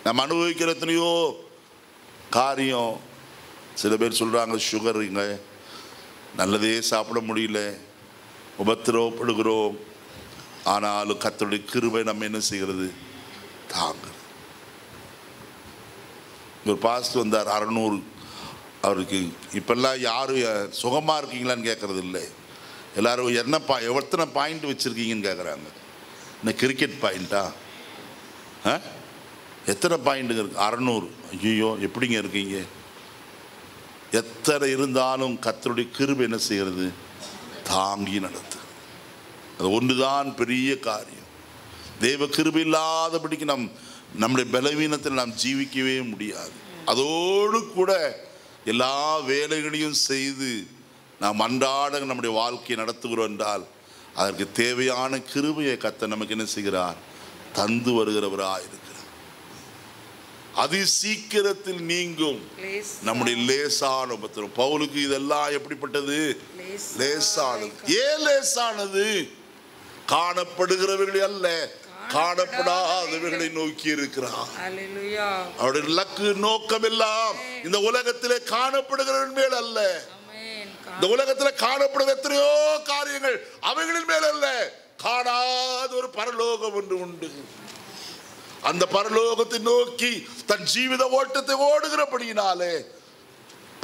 நம்ம அனுபவிக்கிற எத்தனையோ காரியம். சில பேர் சொல்றாங்க சுகருங்க, நல்லதே சாப்பிட முடியல, உபத்திரவப்படுகிறோம். ஆனாலும் கர்த்தருடைய கிருபை நம்ம என்ன செய்கிறது? தாங்க. ஒரு பாஸ்டர் வந்தார் 600. அவருக்கு இப்பெல்லாம் யாரும் சுகமா இருக்கீங்களான்னு கேட்கறது இல்லை. எல்லாரும் எத்தனை பாயிண்ட் வச்சிருக்கீங்கன்னு கேட்குறாங்க. இந்த கிரிக்கெட் பாயிண்டா? எத்தனை பாயிண்ட்டுங்க இருக்கு? 600. ஐயோ, எப்படிங்க இருக்கீங்க? எத்தனை இருந்தாலும் கர்த்தருடைய கிருபை என்ன செய்கிறது? தாங்கி நடத்து. அது ஒன்றுதான் பெரிய காரியம். தேவ கிருபை இல்லாதபடிக்கு நம்முடைய பலவீனத்தில் நாம் ஜீவிக்கவே முடியாது. அதோடு கூட எல்லா வேலைகளையும் செய்து நாம் அன்றாட நம்முடைய வாழ்க்கையை நடத்துகிறோம் என்றால் அதற்கு தேவையான கிருபையை கர்த்தர் நமக்கு என்ன செய்கிறார்? தந்து வருகிறவராயிருக்கிறார். அதி சீக்கிரத்தில் நீங்கும் நம்முடைய லேசான உபத்திரம். பவுலுக்கு இதெல்லாம் எப்படிப்பட்டது? லேசானது. ஏன் லேசானது? காணப்படுகிறவர்களை அல்ல, காணப்படாதவர்களை நோக்கி இருக்கிறார். அவருடைய லக்கு நோக்கம் எல்லாம் இந்த உலகத்திலே காணப்படுகிறவர்கள் மேல் அல்ல. இந்த உலகத்தில் காணப்படுகிற எத்தனையோ காரியங்கள் அவைகளின் மேல் அல்ல, காணாத ஒரு பரலோகம் ஒன்று உண்டு. அந்த பரலோகத்தை நோக்கி தன் ஜீவித ஓட்டத்தை ஓடுகிறபடியினாலே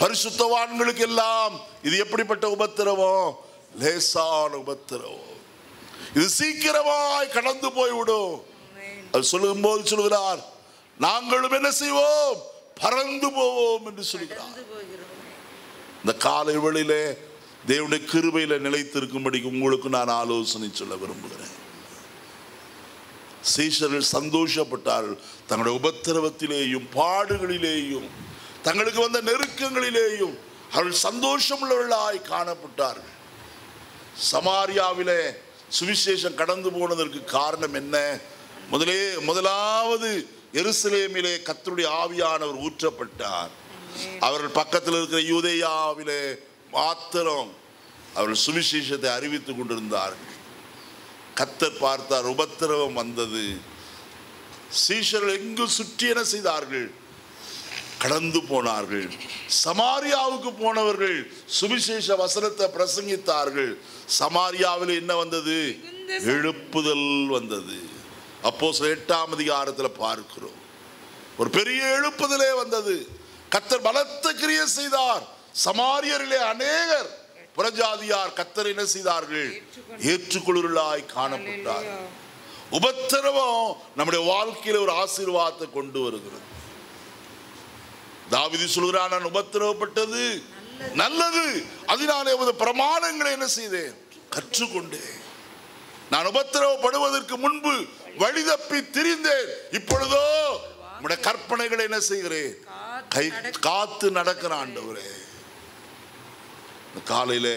பரிசுத்தவான்களுக்கு எல்லாம் இது எப்படிப்பட்ட உபத்திரவம்? லேசான உபத்திரவம். இது சீக்கிரமாய் கடந்து போய்விடும். அது சொல்லும் போது சொல்கிறார், நாங்களும் என்ன செய்வோம்? பறந்து போவோம் என்று சொல்கிறார். இந்த காலை வேளையிலே தேவனுடைய கிருபையில நிலைத்திருக்கும்படி உங்களுக்கு நான் ஆலோசனை சொல்ல விரும்புகிறேன். சீஷர்கள் சந்தோஷப்பட்டார்கள். தங்களுடைய உபத்திரவத்திலேயும் பாடுகளிலேயும் தங்களுக்கு வந்த நெருக்கங்களிலேயும் அவர்கள் சந்தோஷம் உள்ளவர்களாய் காணப்பட்டார்கள். சமாரியாவிலே சுவிசேஷம் கடந்து போனதற்கு காரணம் என்ன? முதலாவது எருசலேமிலே கர்த்தருடைய ஆவியானவர் ஊற்றப்பட்டார். அவர்கள் பக்கத்தில் இருக்கிற யூதேயாவிலே மாத்திரம் அவர்கள் சுவிசேஷத்தை அறிவித்துக் கொண்டிருந்தார்கள். கர்த்தர் பார்த்தார், உபத்திரவம் வந்தது. சீஷர்கள் எங்கு சுற்றி என்ன செய்தார்கள்? கடந்து போனார்கள். சமாரியாவுக்கு போனவர்கள் சுவிசேஷ வசனத்தை பிரசங்கித்தார்கள். சமாரியாவில் என்ன வந்தது? எழுப்புதல் வந்தது. அப்போஸ்தலர் 8ஆம் அதிகாரத்தில் பார்க்கிறோம். ஒரு பெரிய எழுப்புதலே வந்தது. கர்த்தர் பலத்த கிரியை செய்தார். சமாரியரிலே அநேகர் புறஜாதியார் கர்த்தரை என்ன செய்தார்கள்? ஏற்றுக்கொள்ளாய் காணப்பட்டார். உபத்திரவம் நம்முடைய வாழ்க்கையில ஒரு ஆசீர்வாதத்தை கொண்டு வருகிறது. தாவீது சொல்கிறான், நான் உபத்திரவப்பட்டது நல்லது, அதனாலே ஒரு பிரமாணங்களை என்ன செய்தேன்? கற்றுக்கொண்டேன். நான் உபத்திரவப்படுவதற்கு முன்பு வழி தப்பி திரிந்தேன், இப்பொழுதோ உம்முடைய கற்பனைகளை என்ன செய்கிறேன்? காத்து நடக்கிற ஆண்டவரே. காலையில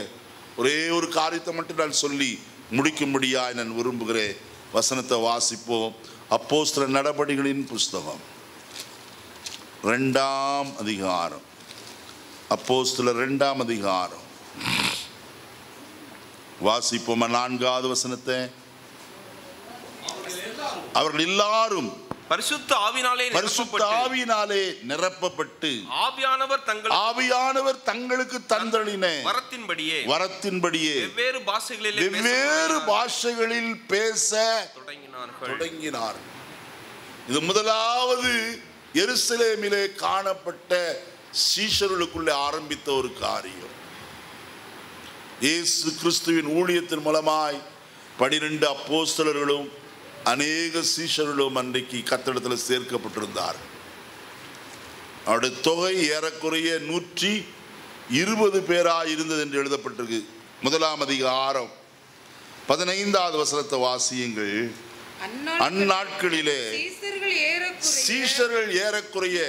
ஒரே ஒரு காரியத்தை மட்டும் நான் சொல்லி முடிக்கும்படியாய் நான் விரும்புகிறேன். வசனத்தை வாசிப்போம். அப்போஸ்தலர் நடபடிகளின் புஸ்தகம் 2ஆம் அதிகாரம். அப்போஸ்தலர் 2ஆம் அதிகாரம் வாசிப்போம். 4வது வசனத்தை. அவர்கள் எல்லாரும் பரிசுத்த ஆவியினாலே நிரப்பப்பட்டு ஆவியானவர் தங்களுக்கு தந்தளின வரத்தின்படியே வெவ்வேறு பாஷைகளில் பேச தொடங்கினார். இது முதலாவது எருசலேமிலே காணப்பட்ட சீஷர்களுக்குள்ளே ஆரம்பித்த ஒரு காரியம். இயேசு கிறிஸ்துவின் ஊழியத்தின் மூலமாய் 12 அப்போஸ்தலர்களும் அநேக சீஷர்களும் அன்றைக்கு கர்த்தரிடத்தில் சேர்க்கப்பட்டிருந்தார். அவருடைய தொகை ஏறக்குறைய 120 பேராய் இருந்தது என்று எழுதப்பட்டிருக்கு. 1ஆம் அதிகாரம் 15வது வசனத்தை வாசியுங்கள். அந்நாட்களிலே சீஷர்கள் ஏறக்குறைய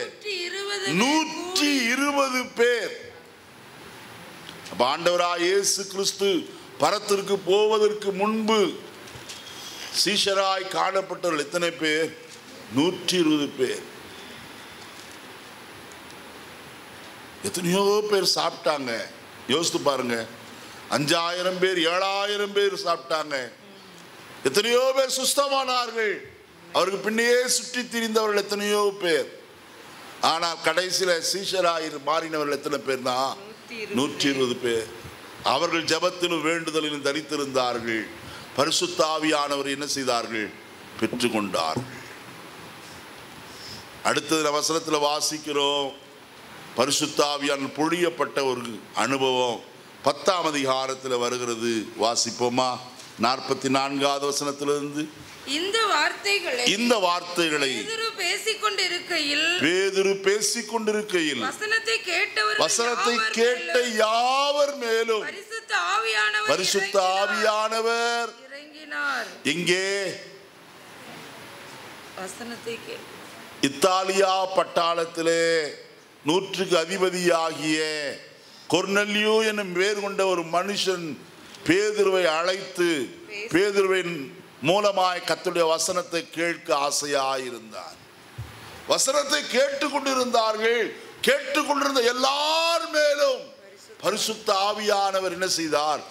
120 பேர். ஆண்டவராய் இயேசு கிறிஸ்து பரத்திற்கு போவதற்கு முன்பு சீஷராய் காணப்பட்டவர்கள் எத்தனை பேர்? 120 பேர். எத்தனையோ பேர் சாப்பிட்டாங்க. யோசித்து பாருங்க. 5000 பேர் 7000 பேர் சாப்பிட்டாங்க. எத்தனையோ பேர் சுஸ்தமானார்கள். அவருக்கு பின்னையே சுற்றி திரிந்தவர்கள் எத்தனையோ பேர். ஆனால் கடைசியில சீஷராய் மாறினவர்கள் எத்தனை பேர்னா 120 பேர். அவர்கள் ஜெபத்திலும் வேண்டுதலிலும் தரித்திருந்தார்கள். பரிசுத்த ஆவியானவர் என்ன செய்தார்கள்? பெற்றுக்கொண்டார்கள். அடுத்தது வசனத்தில் வாசிக்கிறோம். பரிசுத்த ஆவியானவர் பொழியப்பட்ட ஒரு அனுபவம் 10ஆம் அதிகாரத்தில் வருகிறது. வாசிப்போமா? 44வது வசனத்திலிருந்து. இந்த வார்த்தைகளை பேதுரு பேசிக்கொண்டிருக்கையில் வசனத்தை கேட்ட யாவர் மேலும் பரிசுத்த ஆவியானவர் எங்கே? இத்தாலியா பட்டாளத்திலே 100க்கு அதிபதியாகிய கொர்நெலியு என்னும் பேர் கொண்ட ஒரு மனுஷன் பேதுருவை அழைத்து பேதுருவின் மூலமாய் கர்த்தருடைய வசனத்தை கேட்க ஆசையாயிருந்தார். வசனத்தை கேட்டுக்கொண்டிருந்தார்கள். கேட்டுக்கொண்டிருந்த எல்லார் மேலும் பரிசுத்த ஆவியானவர் என்ன செய்தார்?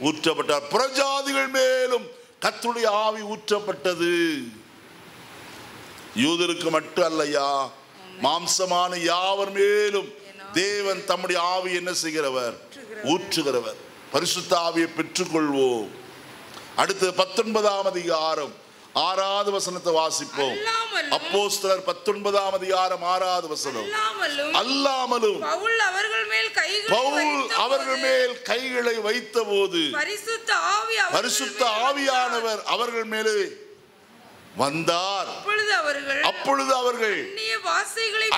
ஊற்றப்பட்டார். புறஜாதிகள் மேலும் கர்த்தருடைய ஆவி ஊற்றப்பட்டது. யூதருக்கு மட்டும் அல்லையா, மாம்சமான யாவர் மேலும் தேவன் தம்முடைய ஆவி என்ன செய்கிறவர்? ஊற்றுகிறவர். பரிசுத்த ஆவியை பெற்றுக்கொள்வோம். அடுத்து 19ஆம் அதிகாரம் 6வது வசனத்தை வாசிப்போம். அப்போஸ்தலர் 19ஆம் அதிகாரம் 6வது வசனம். அல்லாமலும் பவுல் அவர்கள் மேல் கைகளை வைத்தபோது பரிசுத்த ஆவியானவர் அவர்கள் மேலே வந்தார். அப்பொழுது அவர்கள்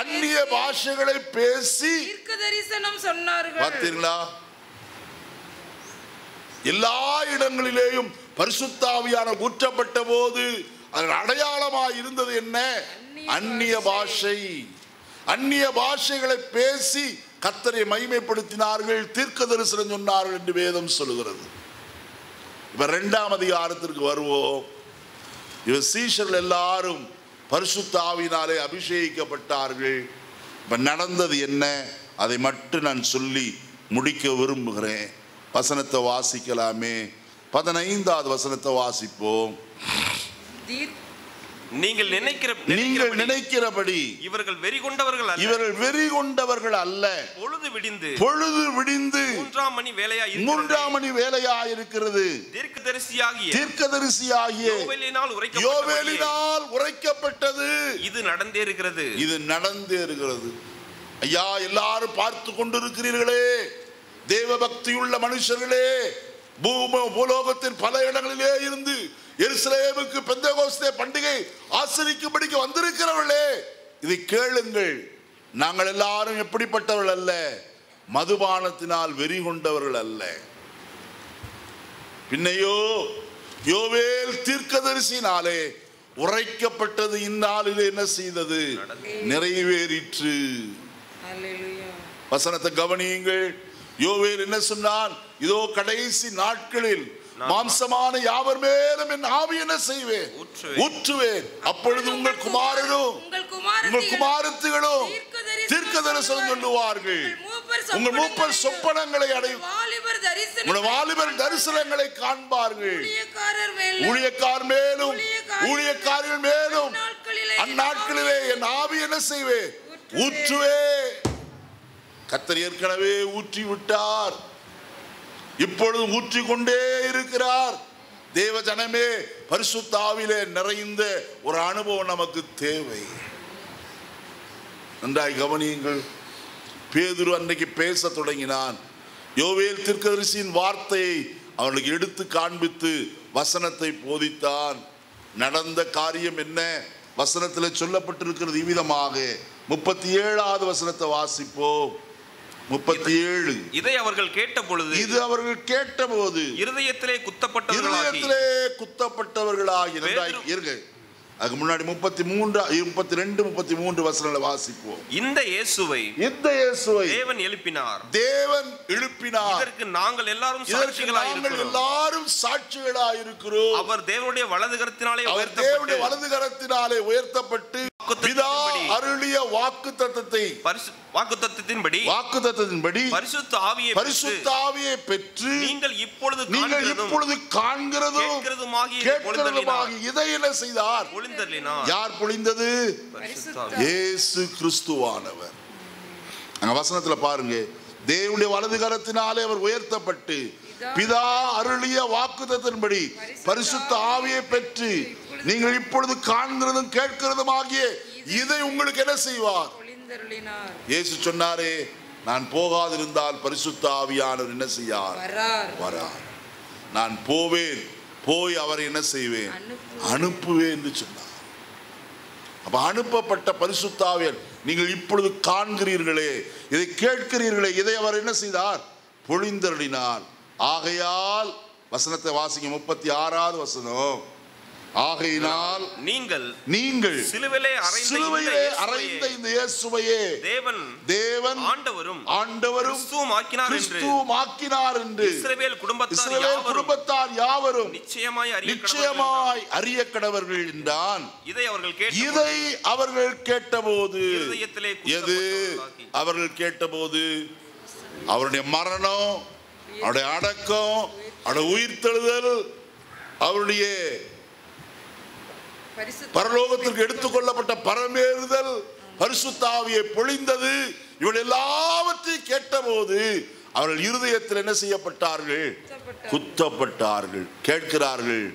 அந்நிய பாஷைகளை பேசி தீர்க்கதரிசனம் சொன்னார்கள். பார்த்தீங்களா? எல்லா இடங்களிலேயும் பரிசுத்த ஆவியானவர் ஊற்றப்பட்ட போது அதன் அடையாளமாய் இருந்தது என்ன? அந்நிய பாஷை. அந்நிய பாஷைகளை பேசி கர்த்தரை மகிமைப்படுத்தினார்கள், தீர்க்கதரிசனம் சொன்னார்கள் என்று வேதம் சொல்லுகிறது. இப்ப 2ஆம் அதிகாரத்திற்கு வருவோம். இவர் சீஷர்கள் எல்லாரும் பரிசுத்த ஆவியினாலே அபிஷேகிக்கப்பட்டார்கள். இப்ப நடந்தது என்ன? அதை மட்டும் நான் சொல்லி முடிக்க விரும்புகிறேன். வசனத்தை வாசிக்கலாமே. 15வது வசனத்தை வாசிப்போம். நீங்கள் நினைக்கிறபடி இவர்கள் வெறி கொண்டவர்கள் அல்ல. பொழுது விடிந்து 3ஆம் மணி வேளையாய் இருக்கிறது. தீர்க்கதரிசியாகிய யோவேலினால் உரைக்கப்பட்டது. இது நடந்தே இருக்கிறது. ஐயா, எல்லாரும் பார்த்து கொண்டிருக்கிறீர்களே, தேவ பக்தியுள்ள மனுஷர்களே, பூலோகத்தின் பல இடங்களிலே இருந்து எருசலேமுக்கு பெந்தெகோஸ்தே பண்டிகை ஆசரிக்கும்படிக்கு வந்திருக்கிறவர்களே, இதை கேளுங்கள். நாங்கள் எல்லாரும் எப்படிப்பட்டவர்கள் அல்ல, மதுபானத்தினால் வெறி கொண்டவர்கள் அல்ல. பின்னையோ யோவேல் தீர்க்கதரிசினாலே உரைக்கப்பட்டது இந்நாளில் என்ன செய்தது? நிறைவேறிற்று. வசனத்தை கவனியுங்கள். யோவேல் என்ன சொன்னான்? இதோ கடைசி நாட்களில் மாம்சமான யாவர் மேலும் என் ஆவி என்ன செய்வேன்? ஊற்றுவேன். அப்பொழுது உங்கள் குமாரரும் உங்கள் குமாரத்திகளும் தீர்க்கதரிசனம் சொல்லுவார்கள். உங்கள் மூப்பர் சொப்பனங்களை அடையும். உங்கள் வாலிபர் தரிசனங்களை காண்பார்கள். ஊழியக்கார் மேலும் ஊழியக்காரர்கள் மேலும் அந்நாட்களிலே என் ஆவி என்ன செய்வேன்? ஊற்றுவேன். கர்த்தர் ஏற்கனவே ஊற்றி விட்டார், இப்பொழுது ஊற்றிக்கொண்டே இருக்கிறார். தேவ ஜனமே, பரிசுத்த ஆவியிலே நிறைந்த ஒரு அனுபவம் நமக்கு தேவை. நன்றாய் கவனியுங்கள். பேதுரு அன்றைக்கு பேச தொடங்கினான். யோவேல் தீர்க்கதரிசியின் வார்த்தையை அவனுக்கு எடுத்து காண்பித்து வசனத்தை போதித்தான். நடந்த காரியம் என்ன? வசனத்தில் சொல்லப்பட்டிருக்கிறது இவ்விதமாக. 37வது வசனத்தை வாசிப்போம். 37. இதை அவர்கள் கேட்டபொழுது, இது அவர்கள் கேட்டபோது இருதயத்திலே குத்தப்பட்டவர்களாகி இருங்க. அதுக்கு முன்னாடி 33, 32, 33 வசனங்களை வாசிப்போம். இந்த இயேசுவை தேவன் எழுப்பினார். இதற்கு நாங்கள் எல்லாரும் சாட்சிகளாய் இருக்கிறோம். அவர் தேவனுடைய வலதுகரத்தினாலே உயர்த்தப்பட்டு பிதா அருளிய வாக்குத்தத்தத்தின்படி பரிசுத்த ஆவியை பெற்று நீங்கள் இப்பொழுது காண்கிறதும் இதை என்ன செய்தார்? யார் பொழிந்தது? இயேசு கிறிஸ்துவானவர். அங்க வசனத்துல பாருங்க, தேவனுடைய வலதுகரத்தினாலே அவர் உயர்த்தப்பட்டு பிதா அருளிய வாக்குத்தத்தத்தின்படி பரிசுத்த ஆவியை பெற்று நீங்கள் இப்பொழுது காண்கிறதும் கேட்கிறதும் ஆகிய இதை உங்களுக்கு என்ன செய்வார்? இயேசு சொன்னாரே, நான் போகாதிருந்தால் பரிசுத்த ஆவியானவர் என்ன செய்யார்? வரார். நான் போவேன், போய் அவரை என்ன செய்வேன்? அனுப்புவேன் என்று சொன்னார். அப்ப அனுப்பப்பட்ட பரிசுத்த ஆவியார் நீங்கள் இப்பொழுது காண்கிறீர்களே, இதை கேட்கிறீர்களே, இதை அவர் என்ன செய்தார்? பொழிந்தருளினார். ஆகையால் வசனத்தை வாசிங்க. 36வது வசனம். ஆகையினால் நீங்கள் சிலுவையிலே அறைந்த இந்த இயேசுவையே தேவன் ஆண்டவரும் கிறிஸ்துவும் ஆக்கினார் என்று இஸ்ரவேல் குடும்பத்தார் யாவரும் நிச்சயமாய் அறிய கடவர்கள் என்றான். இதை அவர்கள் கேட்டபோது, எது அவர்கள் கேட்டபோது? அவருடைய மரணம், அவருடைய அடக்கம், அவருடைய உயிர்த்தெழுதல், அவருடைய பரலோகத்திற்கு எடுத்துக்கொள்ளப்பட்ட பரமேறுதல், பரிசுத்த ஆவியை பொழிந்தது, இவள் எல்லாவற்றையும் கேட்டபோது அவர்கள் இருதயத்தில் என்ன செய்யப்பட்டார்கள்? குத்தப்பட்டார்கள். கேட்கிறார்கள்,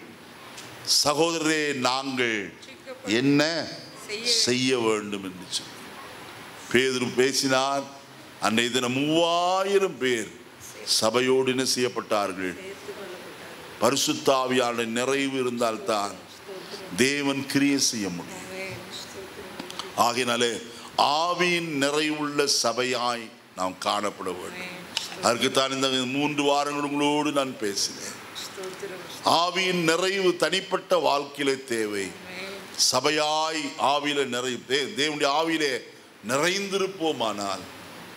சகோதரரே நாங்கள் என்ன செய்ய வேண்டும் என்று சொல்லி பேதுரு பேசினார். அன்றைய தினம் 3000 பேர் சபையோடு என்ன செய்யப்பட்டார்கள்? பரிசுத்த ஆவியான நிறைவு இருந்தால்தான் தேவன் கிரியை செய்ய முடியும். ஆகையினாலே ஆவியின் நிறைவுள்ள சபையாய் நாம் காணப்பட வேண்டும். அதற்குத்தான் இந்த 3 வாரங்களோடு நான் பேசினேன். ஆவியின் நிறைவு தனிப்பட்ட வாழ்க்கையிலே தேவை. சபையாய் ஆவியில நிறைவு, தேவனுடைய ஆவியிலே நிறைந்திருப்போமானால்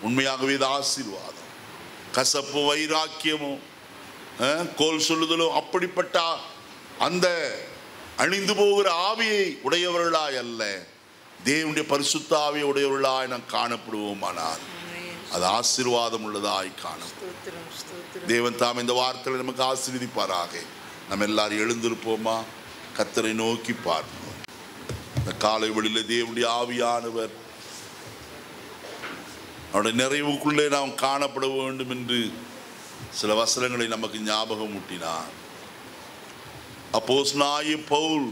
உண்மையாகவே இது ஆசீர்வாதம். கசப்பு, வைராக்கியமோ, கோல் சொல்லுதலும் அப்படிப்பட்ட அந்த அழிந்து போகிற ஆவியை உடையவர்களாய் அல்ல, தேவனுடைய பரிசுத்த ஆவியை உடையவர்களாய் நாம் காணப்படுவோமானால் அது ஆசீர்வாதம் உள்ளதாய் காணும். தேவன் தாம் இந்த வார்த்தைகளை நமக்கு ஆசீர்வதிப்பாராக. நம்ம எல்லாரும் எழுந்திருப்போமா? கர்த்தரை நோக்கி பார்ப்போம். இந்த காலை வெளியில் தேவனுடைய ஆவியானவர் அவருடைய நிறைவுக்குள்ளே நாம் காணப்பட வேண்டும் என்று சில வசனங்களை நமக்கு ஞாபகம் ஊட்டினார். அப்போஸ்தலனாகிய பவுல்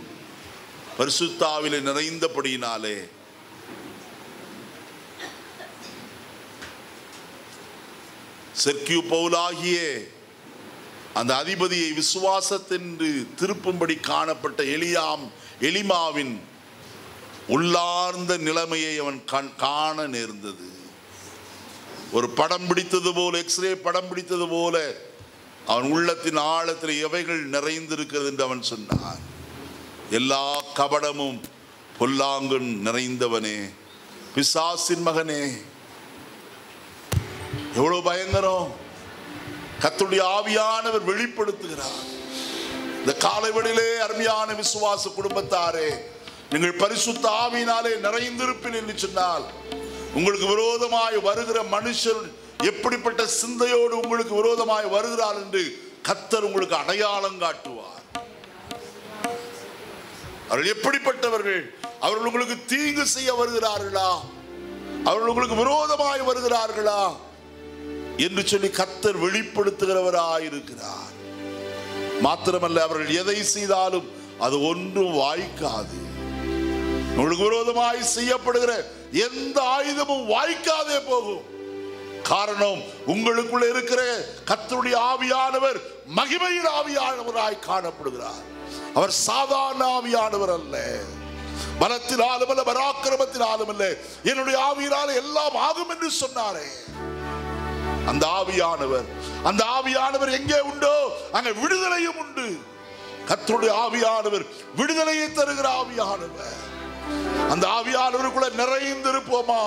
பரிசுத்த ஆவியிலே நிறைந்தபடியினாலே செர்கியு பவுலாகிய அந்த அதிபதியை விசுவாசத்தென்று திருப்பும்படி காணப்பட்ட எலிமாவின் உள்ளார்ந்த நிலைமையை அவன் காண நேர்ந்தது. ஒரு படம் பிடித்தது போல, எக்ஸ்ரே படம் பிடித்தது போல அவன் உள்ளத்தின் ஆழத்தில் எவைகள் நிறைந்திருக்கிறது என்று அவன் சொன்னான். எல்லா கபடமும் பொல்லாங்கன் நிறைந்தவனே, பிசாசின் மகனே. எவ்வளவு பயங்கரம்! கர்த்தருடைய ஆவியானவர் வெளிப்படுத்துகிறார். இந்த காலைவெளியிலே அருமையான விசுவாச குடும்பத்தாரே, நீங்கள் பரிசுத்த ஆவியினாலே நிறைந்திருப்பீர்கள் என்று சொன்னால், உங்களுக்கு விரோதமாய் வருகிற மனுஷன் எப்படிப்பட்ட சிந்தையோடு உங்களுக்கு விரோதமாய் வருகிறார் என்று கர்த்தர் உங்களுக்கு அடையாளம் காட்டுவார். அவர்கள் எப்படிப்பட்டவர்கள்? அவர்கள் உங்களுக்கு தீங்கு செய்ய வருகிறார்களா, அவர்கள் உங்களுக்கு விரோதமாய் வருகிறார்களா என்று சொல்லி கர்த்தர் வெளிப்படுத்துகிறவராயிருக்கிறார். மாத்திரமல்ல, அவர்கள் எதை செய்தாலும் அது ஒன்றும் வாய்க்காது. உங்களுக்கு விரோதமாய் செய்யப்படுகிற எந்த ஆயுதமும் வாய்க்காதே போகும். காரணம், உங்களுக்குள்ள இருக்கிற கர்த்தருடைய ஆவியானவர் மகிமையின் ஆவியானவராய் காணப்படுகிறார். அவர் சாதாரண ஆவியானவர் அல்ல, பலத்தினாலும் அல்ல, பராக்கிரமத்தினாலும் அல்ல, என்னுடைய ஆவியினால எல்லாம் ஆகும் என்று சொன்னாரே அந்த ஆவியானவர். அந்த ஆவியானவர் எங்கே உண்டோ அங்கே விடுதலையும் உண்டு. கர்த்தருடைய ஆவியானவர் விடுதலையை தருகிற ஆவியானவர். அந்த ஆவியானவருக்குள்ள நிறைந்திருப்போமா?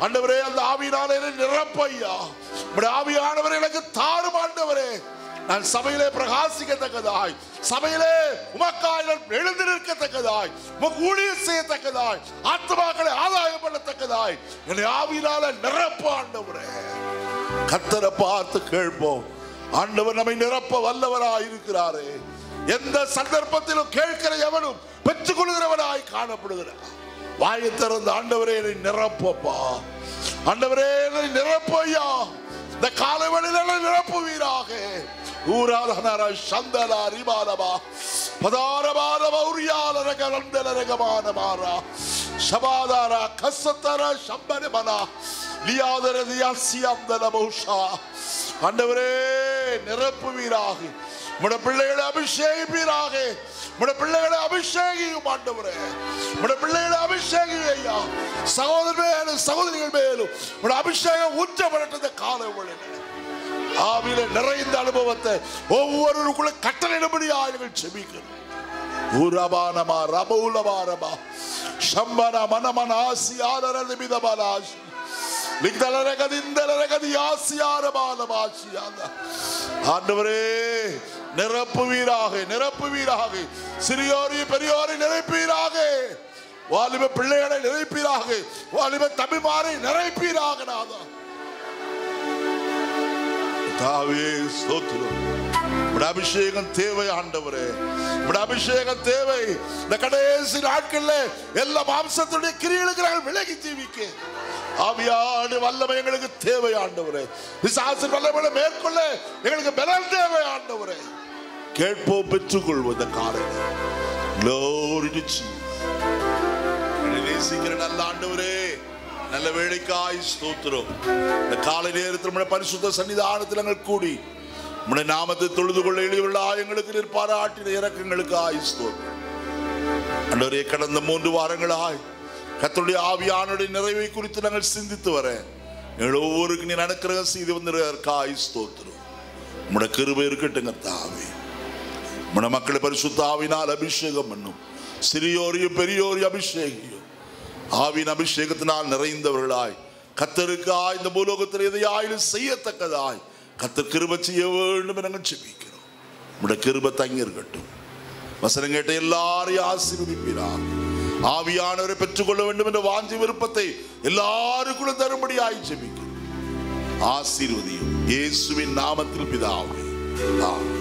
ஆண்டவரே, அந்த ஆவியினாலே நிரப்பையா, உம்முடைய ஆவியானவரை எனக்கு தாரும் ஆண்டவரே. நான் சபையிலே பிரகாசிக்கத்தக்கதாய், சபையிலே உமக்காய் எழுந்து நிற்கத்தக்கதாய், உமக்கு ஊழியம் செய்யத்தக்கதாய், ஆத்மாக்களை ஆதாயம் பண்ணத்தக்கதாய் என்னை ஆவியினால நிரப்ப ஆண்டவரே. கர்த்தரை பார்த்து கேட்போம். ஆண்டவர் நம்மை நிரப்ப வல்லவராய் இருக்கிறாரே. எந்த சந்தர்ப்பத்திலும் கேட்கிற எவனும் பெற்றுக் கொள்கிறவனாய் காணப்படுகிறார். வாயை திறந்து, ஆண்டவரே என்னை நிரப்பப்பா, ஆண்டவரே என்னை நிரப்பையா, இந்த காலைவெளியில நிரப்புவீராக. ஊராதனார சந்தலா ரிபாலபா பதாரபாலபா உரியாலரக லந்தலரகமானமாரா சபாதாரா கசத்தர சம்பனமனா லியாதரதியாசியந்தலபௌஷா. ஆண்டவரே நிரப்புவீராக. உம்முடைய பிள்ளைகளை அபிஷேகிப்பீராக. உம்முடைய பிள்ளைகளை அபிஷேகியும் ஆண்டவரே, உம்முடைய பிள்ளைகளை அபிஷேகியா. சகோதரர் மேலும் சகோதரிகள் மேலும் உம்முடைய அபிஷேகம் ஊற்றப்பட்ட காலைவெளியில ஆவியில நிறைந்த அனுபவத்தை ஒவ்வொருவருக்குள்ள கட்டளையிடும்படியாக செபிக்கணும். ஊரபானமா ரபௌலபாரபா சம்பன மனமனாசி ஆரரதி மிதபலாசி லிக்தலரகதிந்தலரகதி ஆசியாரபாலபாசியாதா. ஆண்டவரே நிரப்புவீராக, நிரப்புவீராக. சிறியோரி பெரியோரை நிரப்பீராக. வாலிப பிள்ளைகளை நிரப்பீராக. வாலிப தம்பிமாரை நிரப்பீராக. நாதா தாவே ஸ்தோத்திரம். அபிஷேகம் தேவை ஆண்டவரே, அபிஷேகம் தேவை. இந்த கடைசி நாட்கள்ல எல்லா மாம்சத்துடைய கிரியைகளுக்கு விலகி ஜீவிக்க ஆவியான வல்லமை எங்களுக்கு தேவை ஆண்டவரே. பிசாசின் வல்லமையை மேற்கொள்ள எங்களுக்கு பலம் தேவை ஆண்டவரே. கேட்போம், பெற்றுக்கொள்வோம். இந்த காலையில Glory to Jesus. நேசிக்கிற நல்ல ஆண்டவரே, நல்ல வேளைக்காய் ஸ்தோத்திரம். இந்த காலை நேரத்தில் நம்முடைய பரிசுத்த சன்னிதானத்தில் நாங்கள் கூடி உம்முடைய நாமத்தை தொழுது கொள்ள எளியவர்களாய் எங்களுக்கு நீர் பாராட்டின இரக்கங்களுக்காய் ஸ்தோத்திரம். ஆண்டவரே, கடந்த 3 வாரங்களாய் கர்த்தருடைய ஆவியானுடைய நிறைவை குறித்து நாங்கள் சிந்தித்து வர எங்கள் ஒவ்வொருக்கு நீர் அனுக்கிரகம் செய்து வந்திருக்காய் ஸ்தோத்திரம். உம்முடைய கிருபை இருக்கட்டுங்க தாவே. உம்முடைய மக்களை பரிசுத்த ஆவியினால் அபிஷேகம் பண்ணும். சிறியோரையும் பெரியோரையும் அபிஷேகியும் ஆவியின் அபிஷேகத்தினால் நிறைந்தவர்களாய் கர்த்தருக்காய் இந்த பூலோகத்தில் எதையாயிலும் செய்யத்தக்கதாய் கர்த்தர் கிருபை செய்ய வேண்டும் என நாங்கள் ஜெபிக்கிறோம். உம்முடைய கிருபை தங்கி இருக்கட்டும். வசனம் கேட்ட எல்லாரையும் ஆசீர்வதிப்பீராக. ஆவியானவரை பெற்றுக்கொள்ள வேண்டும் என்ற வாஞ்சி விருப்பத்தை எல்லாருக்குள்ள தரும்படியாய் ஜெபிக்கிறோம். ஆசீர்வதியும் இயேசுவின் நாமத்தில் பிதாவே. ஆமென்.